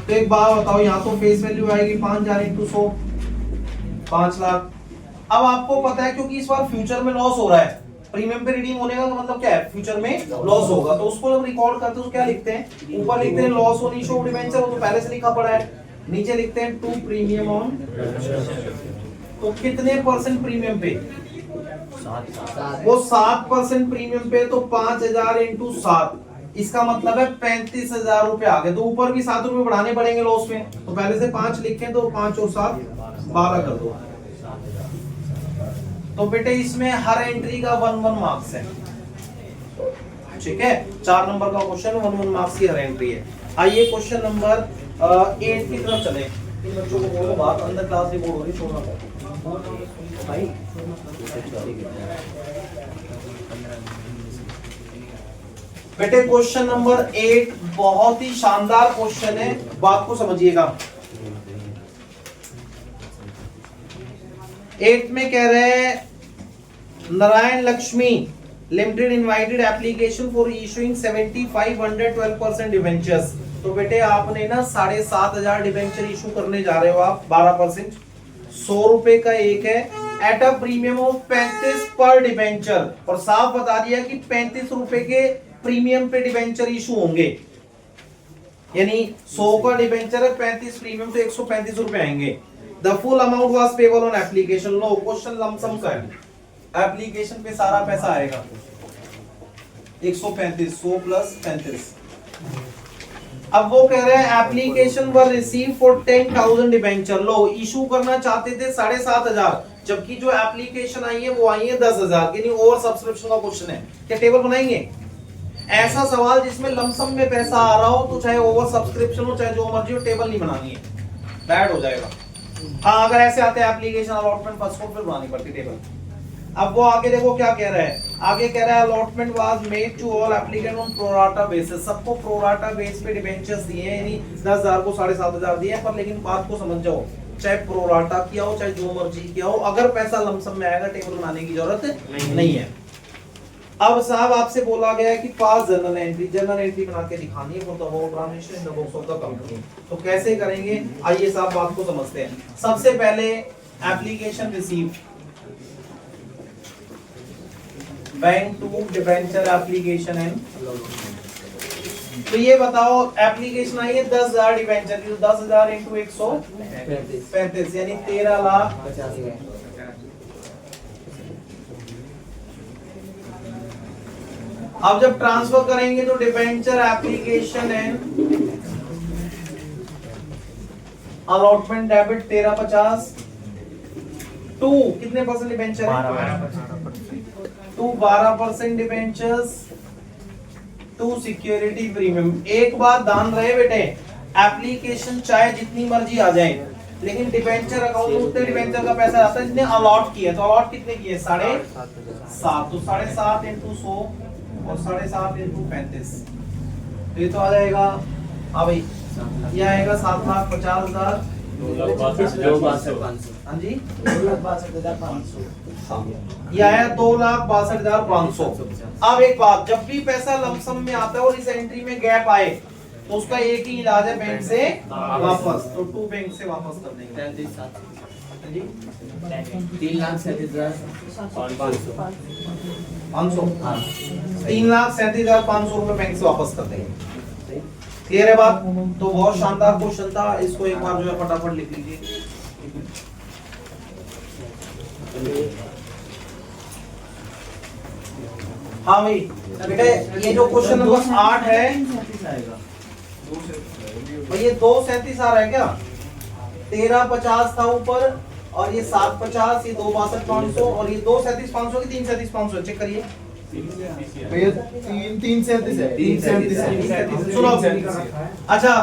तो एक बात बताओ, यहाँ तो फेस वैल्यू आएगी 5000 इंटू 100, 5 लाख। अब आपको पता है क्योंकि इस बार फ्यूचर में लॉस हो रहा है, प्रीमियम पे रिडीम होने का तो मतलब क्या है, फ्यूचर में लॉस होगा, तो उसको जब रिकॉर्ड करते हैं तो क्या लिखते हैं, ऊपर लिखते हैं loss on issue of debenture, वो तो पहले से लिखा पड़ा है, नीचे लिखते हैं 2 प्रीमियम ऑन, तो कितने परसेंट प्रीमियम पे, वो 7% प्रीमियम पे, तो 5000 इंटू 7, इसका मतलब है 35,000 रुपए आ गए। तो ऊपर भी 7 रुपए बढ़ाने पड़ेंगे लॉस में, तो पहले से 5 लिखें, तो 5 और 7 12 कर दो। तो बेटे इसमें हर एंट्री का 1-1 मार्क्स है, ठीक है, 4 नंबर का क्वेश्चन 1-1 मार्क्स की हर एंट्री है। आइए क्वेश्चन नंबर 8 की तरफ चले। इन बच्चों को बोलो बात अंदर क्लास रिपोर्ट हो रही, छोड़ना भाई। बेटे क्वेश्चन नंबर 8 बहुत ही शानदार क्वेश्चन है, बात को समझिएगा। 8 में कह रहे हैं Narayan Lakshmi limited invited application for issuing 7512% debentures. तो बेटे आपने ना 7500 डिबेंचर इशू करने जा रहे हो आप 12%, 100 रुपए का एक है एट अ प्रीमियम ऑफ 35 पर डिबेंचर, और साफ बता दिया कि 35 रुपए के प्रीमियम पे डिबेंचर इशू होंगे, यानी 100 का डिबेंचर है 35 प्रीमियम तो 135 रुपए आएंगे। The full amount was payable on application. Low question lump sum का है, एप्लीकेशन पे सारा पैसा आएगा 135, 100 प्लस 35। अब वो कह रहे हैं application were receive for 10,000 debenture. Low issue करना चाहते थे 7,500, जबकि जो एप्लीकेशन आई है वो आई है 10,000, यानी ओवर सब्सक्रिप्शन का क्वेश्चन है। क्या टेबल बनाएंगे? ऐसा सवाल जिसमें लमसम में पैसा आ रहा हो, तो चाहे ओवर सब्सक्रिप्शन हो चाहे जो मर्जी हो, टेबल नहीं बनानी है, बैड हो जाएगा। हाँ अगर ऐसे आते हैं एप्लीकेशन अलॉटमेंट फर्स्ट को, फिर बनानी पड़ती टेबल। अब वो आगे देखो क्या कह रहा है, आगे कह रहा है allotment was made to all applicant on pro rata basis. सबको प्रोराटा बेस पे डिबेंचर्स दिए हैं, यानी 10,000 को 7,500 दिए हैं, पर लेकिन बात को समझ जाओ, चाहे प्रोराटा किया हो चाहे जो मर्जी किया हो, अगर पैसा लमसम में आएगा टेबल बनाने की जरूरत नहीं है। अब साहब आपसे बोला गया है कि पास जर्नल एंट्री बना के दिखानी है for the whole transaction in the books of the company. तो कैसे करेंगे, आइए साहब बात को समझते हैं। सबसे पहले application receive, bank to debenture application है। तो ये बताओ एप्लीकेशन आई है 10,000 डिबेंचर की, तो 10,000 इंटू 135 यानी 13,50,000। अब जब ट्रांसफर करेंगे तो डिबेंचर एप्लीकेशन है, अलॉटमेंट डेबिट 1350 टू कितने परसेंट डिबेंचर है? To 12% debentures to security premium. एक बात ध्यान रहे बेटे, एप्लीकेशन चाहे जितनी मर्जी आ जाए, लेकिन डिबेंचर अकाउंट में उतने डिबेंचर का पैसा आता है जितने अलॉट किए। तो अलॉट कितने किए? 7.5, तो 7.5 इंटू 100 और 7.5 इंटू 35, तो ये तो आ जाएगा, हाँ भाई ये आएगा 7,50,000। हाँ जी 2,62,500। ये आया 2,62,500। अब एक बात, जब भी पैसा लमसम में आता है और इस एंट्री में गैप आए, तो उसका एक ही इलाज है बैंक से वापस, तो टू बैंक से वापस कर देंगे। 3,37,500 रुपए बैंक से वापस कर देंगे। क्लियर है बात? तो बहुत शानदार क्वेश्चन था, इसको एक बार जो है फटाफट लिख लीजिए। हाँ भाई बेटे, ये जो क्वेश्चन नंबर 8 है, भाई ये 237 आ रहा है क्या? 1350 था ऊपर, और ये 750, ये 262,500, और ये 237,500 की 337,500, चेक करिए। भैया 337 है, 337 सुनो अच्छा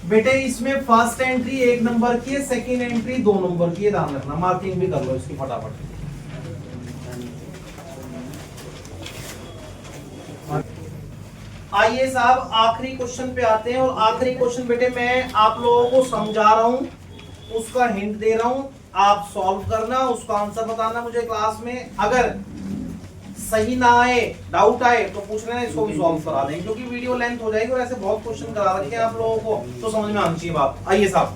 बेटे, इसमें फर्स्ट एंट्री 1 नंबर की है, सेकंड एंट्री 2 नंबर की है, ध्यान रखना, मार्किंग भी कर लो इसकी फटाफट। आइए साहब आखिरी क्वेश्चन पे आते हैं, और आखिरी क्वेश्चन बेटे मैं आप लोगों को समझा रहा हूं, उसका हिंट दे रहा हूं, आप सॉल्व करना, उसका आंसर बताना मुझे क्लास में। अगर सही ना आए, डाउट आए तो पूछ लेना, इसको भी सॉल्व करा देंगे, क्योंकि वीडियो लेंथ हो जाएगी और ऐसे बहुत क्वेश्चन करा रखे हैं आप लोगों को, तो समझ में आनी चाहिए बात। आइए साहब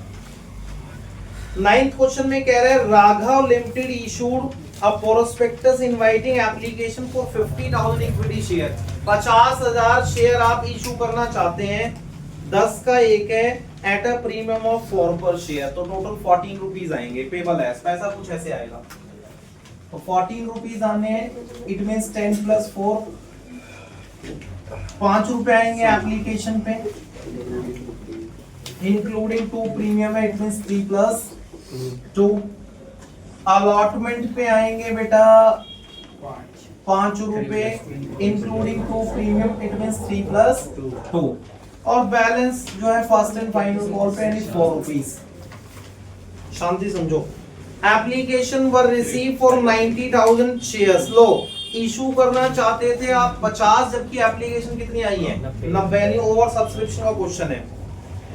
9th क्वेश्चन में कह रहे हैं Raghav limited issued a prospectus inviting application for 50,000 equity share. 50,000 share आप इशू करना चाहते हैं, 10 का एक है एट अ प्रीमियम ऑफ 4 पर शेयर, तो टोटल 14 रुपीज आएंगे। पेबल एज पैसा कुछ ऐसे आएगा, तो 14 रुपीज आने हैं, इट मींस 10 प्लस 4 5 रुपए आएंगे एप्लीकेशन पे, इंक्लूडिंग 2 प्रीमियम है, इट मींस 3 प्लस 2। अलॉटमेंट पे आएंगे बेटा 5 रुपए, including 2 premium, it means 3 plus 2, और बैलेंस जो है फर्स्ट एंड फाइनल कॉल पे यानी 4 रुपीज। शांति समझो, application were receive for 90,000 shares. Low issue करना चाहते थे आप 50, जबकि एप्लीकेशन कितनी आई है 90, यानी ओवर सब्सक्रिप्शन का क्वेश्चन है।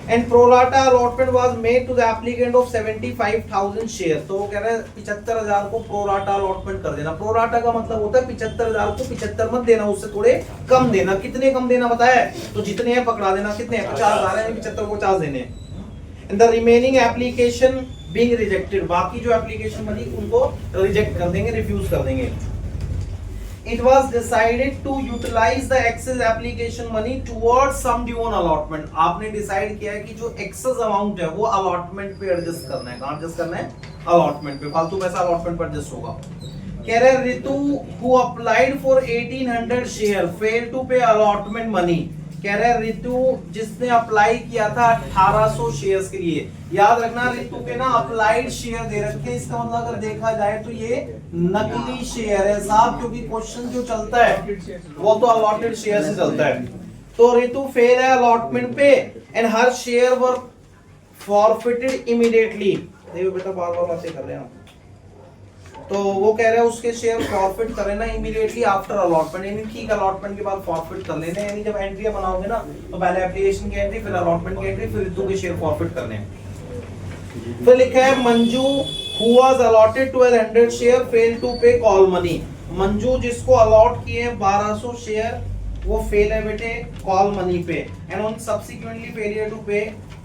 And pro rata allotment was made to the applicant of 75,000 share. तो वो कह रहे हैं 75,000 को प्रोराटा अलॉटमेंट कर देना। प्रोराटा का मतलब होता है 75,000 को 75 मत देना, उससे थोड़े कम देना। कितने कम देना बताया है, तो जितने हैं पकड़ा देना। कितने हैं, 50,000 है, 75 को 50 देने। And the remaining application being rejected, बाकी जो एप्लीकेशन बनी उनको रिजेक्ट कर देंगे, रिफ्यूज कर देंगे। It was decided to utilize the excess application money towards some due on allotment। आपने डिसाइड किया है कि जो एक्सेस अमाउंट है वो अलॉटमेंट पे एडजस्ट करना है। कहां एडजस्ट करना है, अलॉटमेंट पे। फालतू पैसा अलॉटमेंट पर एडजस्ट होगा। कह रहे Ritu who applied for 1800 share failed to pay allotment money। कह रहे रितु जिसने अप्लाई किया था 1800 शेयर्स के लिए। याद रखना रितु के ना अप्लाइड शेयर दे रखे, इसका मतलब अगर देखा जाए तो ये नकली शेयर है साहब, क्योंकि क्वेश्चन जो चलता है वो तो अलॉटेड शेयर से चलता है। तो रितु फेल है अलॉटमेंट पे and her share were forfeited immediately. देखो बेटा बार बार बातें कर रहे हैं हम। तो वो कह रहे हैं उसके शेयर फॉरफिट कर लेना इमीडिएटली आफ्टर अलॉटमेंट, यानी ठीक अलॉटमेंट के बाद फॉरफिट कर लेने। यानी जब एंट्री बनाओगे ना तो पहले एप्लीकेशन की एंट्री, फिर अलॉटमेंट की एंट्री, फिर रितु के शेयर फॉरफिट करने हैं। फिर लिखा है Manju who was allotted 1200 share fail to pay call money. Manju जिसको अलॉट किए 1200 शेयर वो फेल है बेटे कॉल मनी पे। And on subsequently failure to pay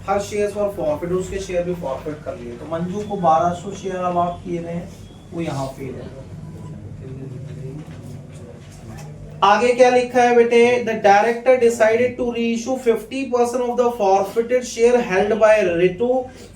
her shares for forfeit, उसके शेयर भी फॉरफिट कर लिए। तो मंजू को 1200 शेयर अलॉट किए गए हैं, वो यहाँ फेल है। आगे क्या लिखा है बेटे, the director decided to reissue 50% of the forfeited share held by Ritu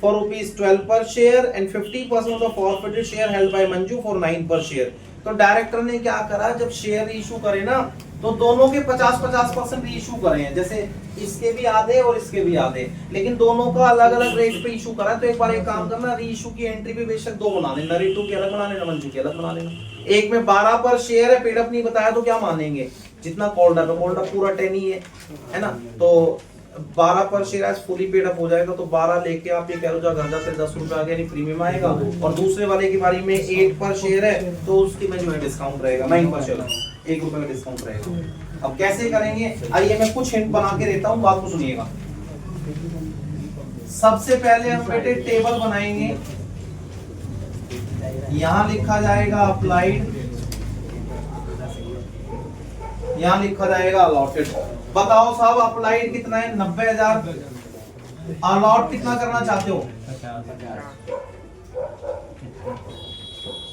for ₹12 per share and 50% of the forfeited share held by Manju for 9 per share. तो डायरेक्टर ने क्या करा, जब शेयर इशू करे ना तो दोनों के 50-50% रीइश्यू करे हैं, जैसे इसके भी आधे और इसके भी आधे, लेकिन दोनों का अलग अलग रेट पे इशू करा। तो एक बार एक काम करना, रीइश्यू की एंट्री भी बेशक दो बना लेना, रितु की अलग बना लेना, मंजू की अलग बना लेना। एक में 12 पर शेयर है, पेड अप नहीं बताया तो क्या मानेंगे, जितना कॉल्ड अप पूरा 10 ही है ना। तो 12 पर शेयर आज फुली पेड अप हो जाएगा, तो 12 लेके आप ये कह लो जो घर जाते 10 रुपए आगे यानी प्रीमियम आएगा। और दूसरे वाले की बारी में 8 पर शेयर है तो उसकी में जो है डिस्काउंट रहेगा 9 पर शेयर, 1 रुपए का डिस्काउंट रहेगा। अब कैसे करेंगे, आइए मैं कुछ हिंट बना के देता हूँ, बात को सुनिएगा। सबसे पहले हम बेटे टेबल बनाएंगे, यहां लिखा जाएगा अप्लाइड, यहां लिखा जाएगा अलॉटेड। बताओ साहब अप्लाइड कितना है, 90,000। अलॉट कितना करना चाहते हो,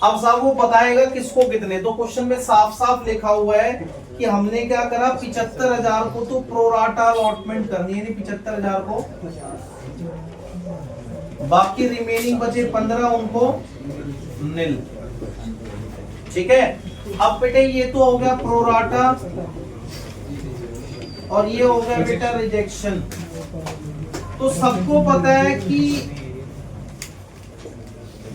अब साहब वो बताएगा किसको कितने। तो क्वेश्चन में साफ साफ लिखा हुआ है कि हमने क्या करा, 75,000 को तो प्रोराटा अलॉटमेंट करनी है, 75,000 को, बाकी रिमेनिंग बचे 15 उनको निल। ठीक है, अब बेटे ये तो हो गया प्रोराटा और ये हो गया बेटा रिजेक्शन। तो सबको पता है कि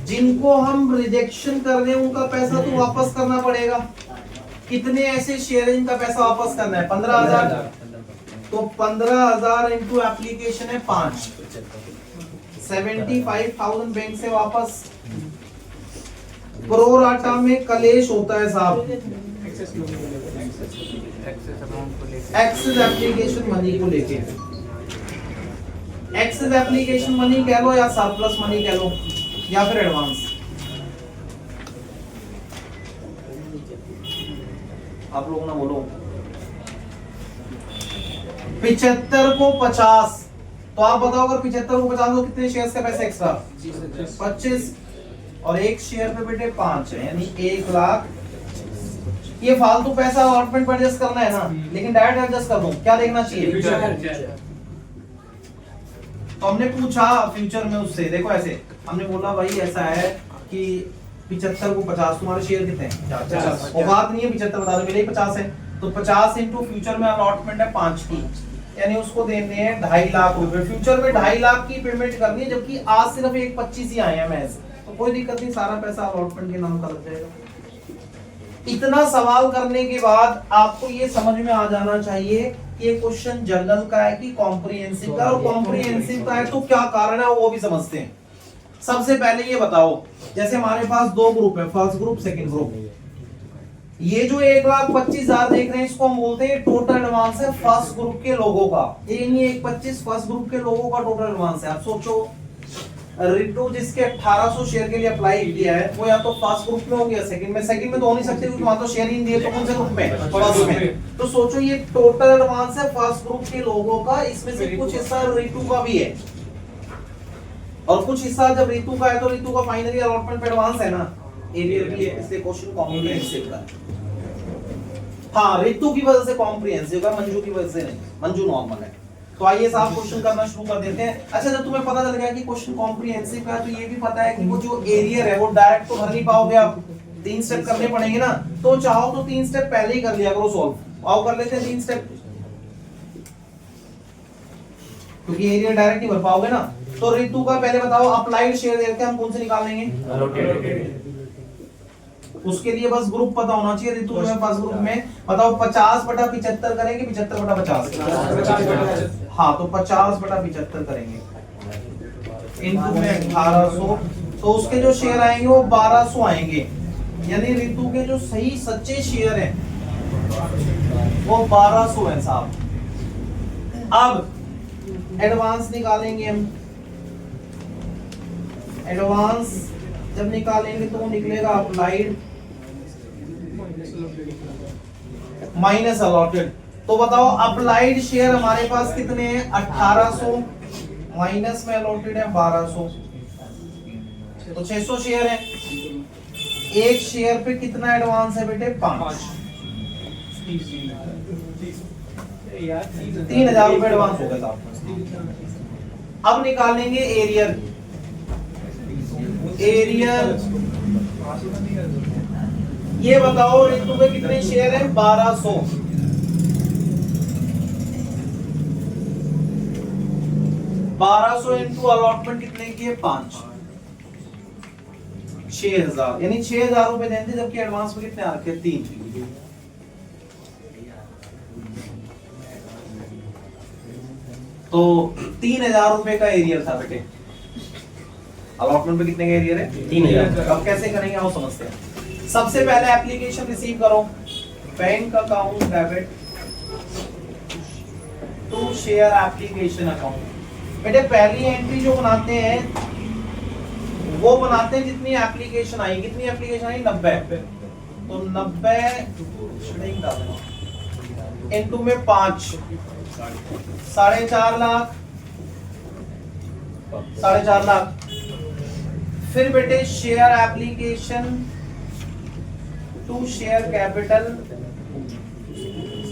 जिनको हम रिजेक्शन कर रहे हैं उनका पैसा तो वापस करना पड़ेगा। कितने ऐसे शेयर हैं जिनका पैसा वापस करना है, 15,000। तो 15,000 इंटू एप्लीकेशन है 5, 75,000 बैंक से वापस। प्रोराटा में कलेश होता है साहब, एक्सेस एप्लीकेशन मनी को लेके। एक्सेस एप्लीकेशन मनी कह लो या सरप्लस मनी कह लो या फिर एडवांस, आप लोगों ना बोलो। 75 को 50, तो आप बताओ अगर 75 को 50 तो कितने शेयर्स का पैसा एक्स्ट्रा, 25, और एक शेयर पे बेटे 5 है यानी 1 लाख। ये फालतू पैसा अलॉटमेंट पर एडजस्ट करना है ना, लेकिन डायरेक्ट एडजस्ट कर दूं, क्या देखना चाहिए। तो हमने पूछा फ्यूचर में उससे, देखो ऐसे हमने बोला भाई ऐसा है कि 75 को 50, तुम्हारे शेयर कितने हैं 50, और बात नहीं है 75 बता दो, मेरे ही 50 है। तो 50 इंटू फ्यूचर में अलॉटमेंट है 5 की, यानी उसको देने हैं 2.5 लाख रुपए। फ्यूचर में 2.5 लाख की पेमेंट करनी है, जबकि आज सिर्फ एक 25 ही आए हैं मैच, तो कोई दिक्कत नहीं, सारा पैसा अलॉटमेंट के नाम का लग जाएगा। इतना सवाल करने के बाद आपको ये समझ में आ जाना चाहिए कि ये क्वेश्चन जनरल का है कि कॉम्प्रिहेंसिव का, और कॉम्प्रिहेंसिव का है तो क्या कारण है वो भी समझते हैं। सबसे पहले ये बताओ, जैसे हमारे पास 2 ग्रुप है, फर्स्ट ग्रुप सेकंड ग्रुप, ये जो 1,25,000 देख रहे हैं इसको हम बोलते हैं टोटल एडवांस है फर्स्ट ग्रुप के लोगों का। ये नहीं 1,25 फर्स्ट ग्रुप के लोगों का टोटल एडवांस है। आप सोचो रितु जिसके 1800 शेयर के लिए अप्लाई किया है वो या तो फर्स्ट ग्रुप में हो गया सेकंड में तो हो नहीं सकते क्योंकि वहां तो शेयर ही नहीं दिए। तो कौन से ग्रुप में? फर्स्ट में। तो सोचो ये टोटल एडवांस है फर्स्ट ग्रुप के लोगों का, इसमें से कुछ हिस्सा रितु का भी है और कुछ हिस्सा जब रितु का है तो रितु का फाइनली अलॉटमेंट पे एडवांस है ना, एरियर भी है, इसलिए क्वेश्चन कॉम्प्रिहेंसिव का। हाँ रितु की वजह से कॉम्प्रिहेंसिव है, मंजू की वजह से नहीं, मंजू नॉर्मल है। तो आइए साहब क्वेश्चन करना शुरू कर देते हैं। अच्छा जब तुम्हें पता चल गया कि क्वेश्चन कॉम्प्रिहेंसिव का है तो ये भी पता है कि वो जो एरियर है वो डायरेक्ट तो भर नहीं पाओगे आप, 3 स्टेप करने पड़ेंगे ना। तो चाहो तो 3 स्टेप पहले ही कर लिया करो सॉल्व। आओ कर लेते हैं 3 स्टेप, क्योंकि एरियर डायरेक्ट नहीं भर पाओगे ना। तो रितु का पहले बताओ अप्लाइड शेयर देके हम कौन से निकाल लेंगे? उसके लिए बस ग्रुप पता होना चाहिए। रितु में फर्स्ट ग्रुप में बताओ 50/75 करेंगे 75/50। हाँ तो 50/75 करेंगे इनटू में 1800, तो उसके जो शेयर आएंगे वो 1200 आएंगे। यानी रितु के जो सही सच्चे शेयर हैं वो 1200 है साहब। अब एडवांस निकालेंगे हम। एडवांस जब निकालेंगे तो वो निकलेगा अप्लाइड माइनस अलॉटेड। तो बताओ अप्लाइड शेयर हमारे पास कितने हैं? 1800 माइनस में अलॉटेड है 1200, तो 600 शेयर है। एक शेयर पे कितना एडवांस है बेटे? 5। 3,000 रुपए एडवांस हो गया था। अब निकालेंगे एरियर। एरियर ये बताओ रितु में कितने शेयर हैं? 1200। 1200 इंटू अलॉटमेंट कितने की है? 5। 6,000 यानी 6,000 रुपए देते जबकि एडवांस में कितने आ रखे? 3। तो 3,000 रुपए का एरियर था बेटे। अलॉटमेंट पे कितने का एरियर है? 3,000। अब कैसे करेंगे आओ समझते हैं। सबसे पहले एप्लीकेशन रिसीव करो, bank account debit to share application account. बेटे पहली एंट्री जो बनाते हैं वो बनाते हैं जितनी एप्लीकेशन आई। कितनी एप्लीकेशन आई? 90। तो 90 इनटू में 5 4.5 लाख। 4.5 लाख। फिर बेटे share application to share capital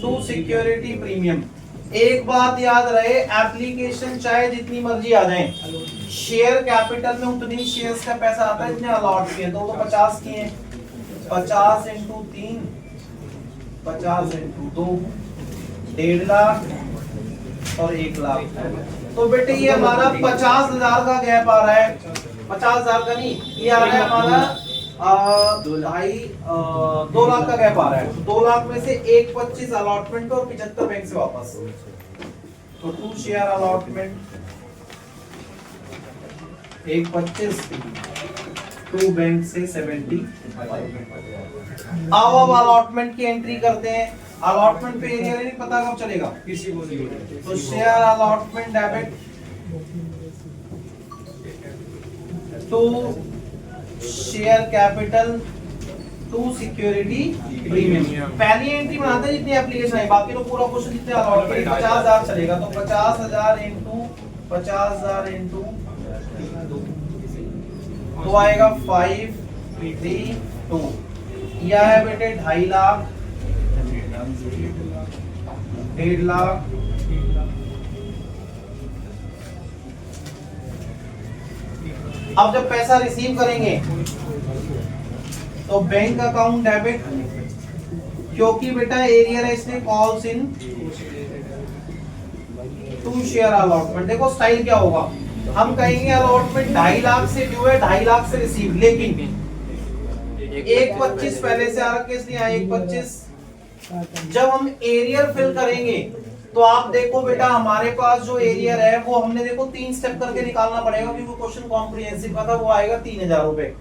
to security premium. एक बात याद रहे, एप्लीकेशन चाहे जितनी मर्जी आ जाए, शेयर कैपिटल में उतनी शेयर्स का पैसा आता है जितने अलॉट किए। तो 50 किए, 50 इंटू 3 50 इंटू 2 1.5 लाख और 1 लाख। तो बेटे ये हमारा 50,000 का गैप आ रहा है। 50,000 का नहीं, ये आ रहा है हमारा 2 लाख का गैप आ रहा है। 2 लाख में से 1,25 अलॉटमेंट और 75 बैंक से वापस। तो 2 शेयर अलॉटमेंट 1,25 2 बैंक से 70। अब अलॉटमेंट की एंट्री करते हैं। अलॉटमेंट पे एरिया नहीं पता कब चलेगा किसी को नहीं। तो share allotment debit to share capital to security premium. पहली एंट्री बनाते हैं जितनी एप्लीकेशन है, बाकी तो पूरा क्वेश्चन जितने अलॉटमेंट 50,000 चलेगा। तो 50,000 इंटू 50,000 इंटू तो आएगा 532। यह है बेटे 2.5 लाख 1.5 लाख। अब जब पैसा रिसीव करेंगे तो बैंक अकाउंट डेबिट, क्योंकि बेटा एरियर है इसलिए calls in to share allotment. देखो स्टाइल क्या होगा, हम कहेंगे अलॉटमेंट 2.5 लाख से ड्यू है, 2.5 लाख से रिसीव, लेकिन 1,25 पहले से आ रखे इसलिए 1,25। जब हम एरियर फिल करेंगे तो आप देखो बेटा हमारे पास जो एरियर है वो हमने देखो 3 स्टेप करके निकालना पड़ेगा क्योंकि क्वेश्चन कॉम्प्रिहेंसिव का था। वो आएगा 3,000 रुपए।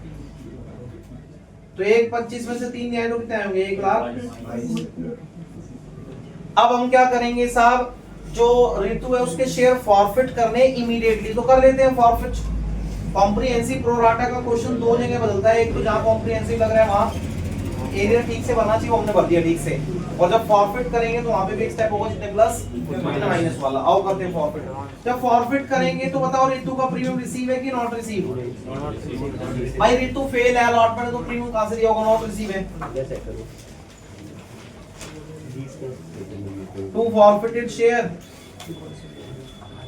तो 1.25 में से 3 जाए तो कितने आएंगे? 1 लाख। अब हम क्या करेंगे साहब, जो ऋतु है उसके शेयर फॉरफिट करने इमीडिएटली, तो कर लेते हैं फॉरफिट। कॉम्प्रिहेंसिव प्रोराटा का क्वेश्चन दो जगह बदलता है, एक तो जहां कॉम्प्रिहेंसिव लग रहा है वहां एरिया ठीक से भरना चाहिए, वो हमने भर दिया ठीक से, और जब फॉरफिट करेंगे तो वहां पे भी एक स्टेप होगा, जितने प्लस जितने माइनस वाला। आओ करते हैं फॉरफिट। जब फॉरफिट करेंगे तो बताओ ऋतु का प्रीमियम रिसीव है कि नॉट रिसीव? भाई ऋतु फेल है अलॉटमेंट, तो प्रीमियम कहां से दिया होगा? नॉट रिसीव है। To forfeited share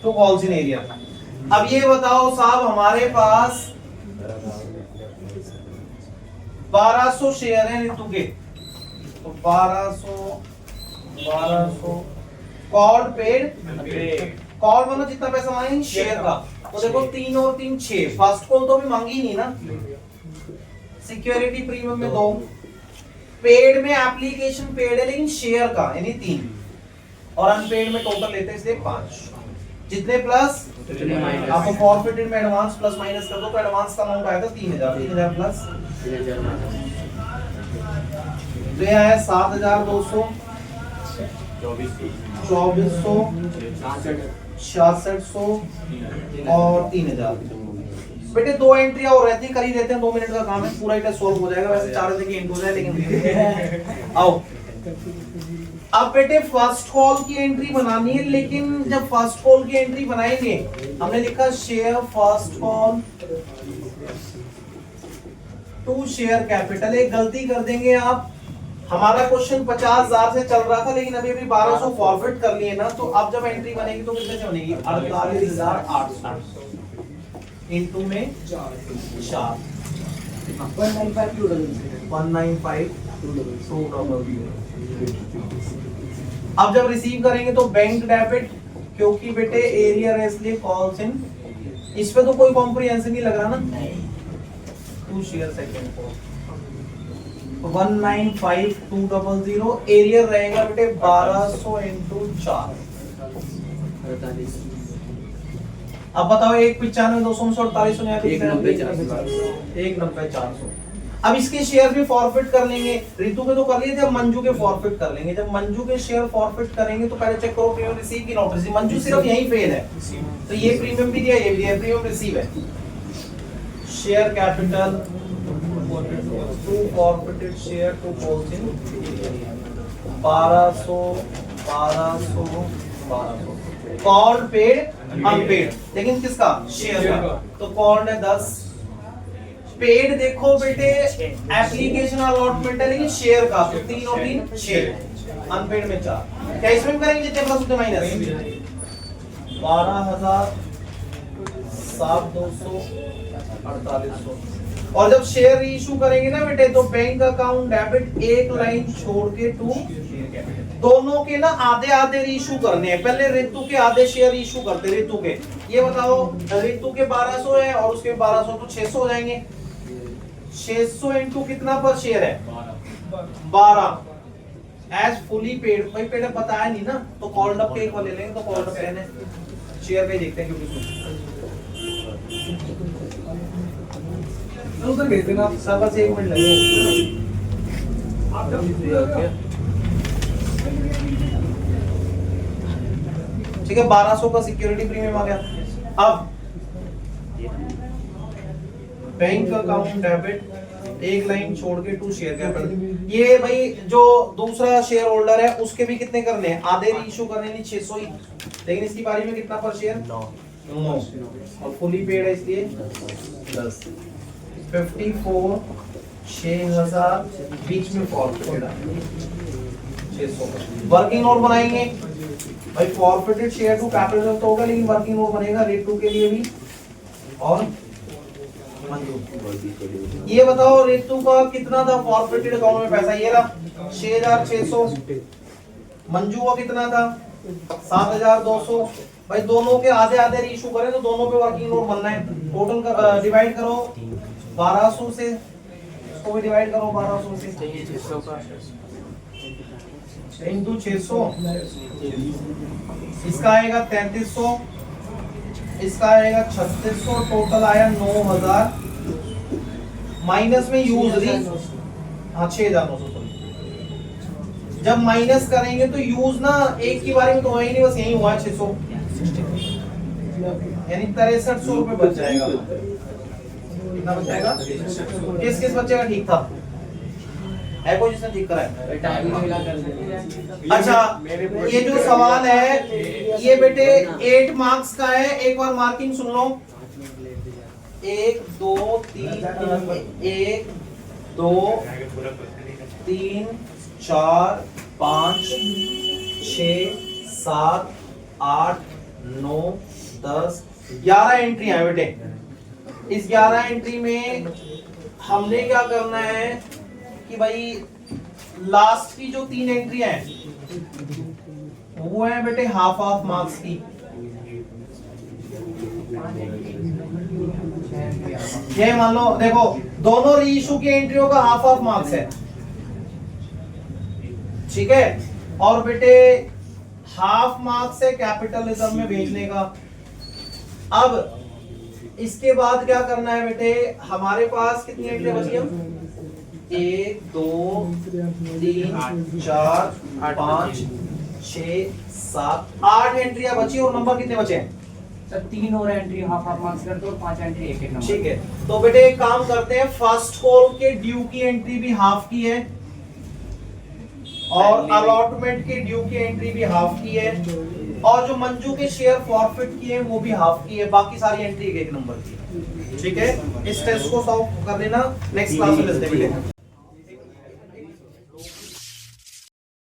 to calls in arrear. अब ये बताओ साहब, हमारे पास 1200 शेयर हैं ऋतु के, तो 1200 कॉल पेड, कॉल मतलब जितना पैसा मांगेंगे शेयर का, तो देखो 3 और 3 6, फर्स्ट कॉल तो भी मांगी नहीं ना, सिक्योरिटी प्रीमियम में 2, पेड में एप्लीकेशन पेड है लेकिन शेयर का यानी 3, और अनपेड में टोटल लेते हैं इसलिए 5, जितने प्लस आपको फॉरफिटेड में एडवांस प्लस माइनस कर दो तो एडवांस का अमाउंट आएगा 3000 प्लस तो यह है 7200 2400 6600 और 3000। बेटे 2 एंट्री और रहती कर ही देते हैं, 2 मिनट का काम है, पूरा टेस्ट सॉल्व हो जाएगा। वैसे 4 बजे की एंड हो जाए लेकिन आओ। अब बेटे फर्स्ट कॉल की एंट्री बनानी है, लेकिन जब फर्स्ट कॉल की एंट्री बनाएंगे हमने लिखा share first call to share capital. एक गलती कर देंगे आप, हमारा क्वेश्चन 50,000 से चल रहा था लेकिन अभी 1200 फॉरवर्ड कर लिए ना, तो अब जब एंट्री बनेगी तो कितने से बनेगी? 48,800 इनटू में 4 195 अब जब रिसीव करेंगे तो बैंक डेबिट, क्योंकि बेटे एरियर है इसलिए कॉल्स इन, इस पे तो कोई कॉम्प्रिहेंसिव नहीं लग रहा ना, टू शेयर सेकंड को 195,200 एरियर रहेगा बेटे 1200 इंटू 4। अब बताओ 195 200 में 48 नहीं आया, 190,400। अब इसके शेयर भी फॉरफिट कर लेंगे, ऋतु के तो कर लिए थे, अब मंजू के फॉरफिट कर लेंगे। जब मंजू के शेयर फॉरफिट करेंगे तो पहले चेक करो प्रीमियम रिसीव की नॉट रिसीव। मंजू सिर्फ यही फेल है, तो ये प्रीमियम भी दिया, ये भी दिया, प्रीमियम रिसीव है। Share capital to forfeited share to calls in 1200 called paid unpaid, लेकिन किसका? शेयर का, तो कॉल्ड है 10, पेड देखो बेटे एप्लीकेशन अलॉटमेंट है लेकिन शेयर का, तो 3 और 3 6, अनपेड में 4। क्या इसमें करेंगे जितने प्लस उतने माइनस? 12,700 4800। और जब शेयर इशू करेंगे ना बेटे तो बैंक अकाउंट डेबिट एक लाइन छोड़ के टू, दोनों के ना आधे आधे इशू करने हैं। पहले ऋतु के आधे शेयर इशू करते, ऋतु के, ये बताओ ऋतु के 1200 है और उसके 1200 तो 600 हो जाएंगे। 600 इंटू कितना पर शेयर है? 12 एज फुली पेड। भाई पेड बताया नहीं ना, तो कॉल्ड अप के एक बार ले लेंगे, तो कॉल्ड अप लेने शेयर पे देखते हैं क्योंकि उधर भेज देना सर, बस 1 मिनट लगेगा। ठीक है 1200 का सिक्योरिटी प्रीमियम आ गया। अब बैंक अकाउंट डेबिट एक लाइन छोड़ के टू शेयर कैपिटल, ये भाई जो दूसरा शेयर होल्डर है उसके भी कितने करने हैं? आधे रीइशू करने नहीं 600 ही, लेकिन इसकी बारी में कितना पर शेयर? 9 और फुली पेड है इसलिए 10 54 6000 बीच में फॉरफिटेड 600। वर्किंग नोट बनाएंगे भाई, फॉरफिटेड शेयर टू कैपिटल तो होगा लेकिन वर्किंग नोट बनेगा ऋतु के लिए भी और मंजू। ये बताओ ऋतु का कितना था फॉरफिटेड अकाउंट में पैसा? ये रहा 6600। मंजू का कितना था? 7200। भाई दोनों के आधे आधे रीइशू करें तो दोनों पे वर्किंग नोट बनना है। टोटल का डिवाइड करो 1200 से, इसको भी डिवाइड करो 1200 से, इंटू 600, इसका आएगा 3300, इसका आएगा 3600, टोटल आया 9000। माइनस में यूज हाँ 6,916। जब माइनस करेंगे तो यूज ना एक की बारे में तो हुआ ही नहीं, बस यही हुआ 600, यानी 6300 रुपए बच जाएगा। कितना बच जाएगा? किस किस बच्चे का ठीक था? है कोई जिसने ठीक करा है? अच्छा, ये जो सवाल है ये बेटे 8 मार्क्स का है। एक बार मार्किंग सुन लो। 1 2 3 1 2 3 4 5 6 7 8 9 10 11 एंट्री है बेटे। इस 11 एंट्री में हमने क्या करना है कि भाई लास्ट की जो 3 एंट्री हैं वो है बेटे हाफ हाफ मार्क्स की। ये मान लो देखो दोनों रीइश्यू की एंट्रियों का हाफ हाफ मार्क्स है, ठीक है। और बेटे हाफ मार्क्स है कैपिटलिज्म में भेजने का। अब इसके बाद क्या करना है बेटे, हमारे पास कितनी एंट्रियां बची हैं? 1 2 3 4 5 6 7 8 एंट्रियां बची और नंबर कितने बचे हैं? सर 3 और एंट्री हाफ हाफ मार्क्स कर दो और 5 एंट्री एक एक नंबर। ठीक है, तो बेटे एक काम करते हैं, फर्स्ट कॉल के ड्यू की एंट्री भी हाफ की है और अलॉटमेंट के ड्यू की एंट्री भी हाफ की है और जो मंजू के शेयर फॉरफिट किए हैं वो भी हाफ की है। बाकी सारी एंट्री एक एक नंबर की है, ठीक है। इस टेस्ट को सॉल्व कर लेना, नेक्स्ट क्लास में मिलते हैं बेटे।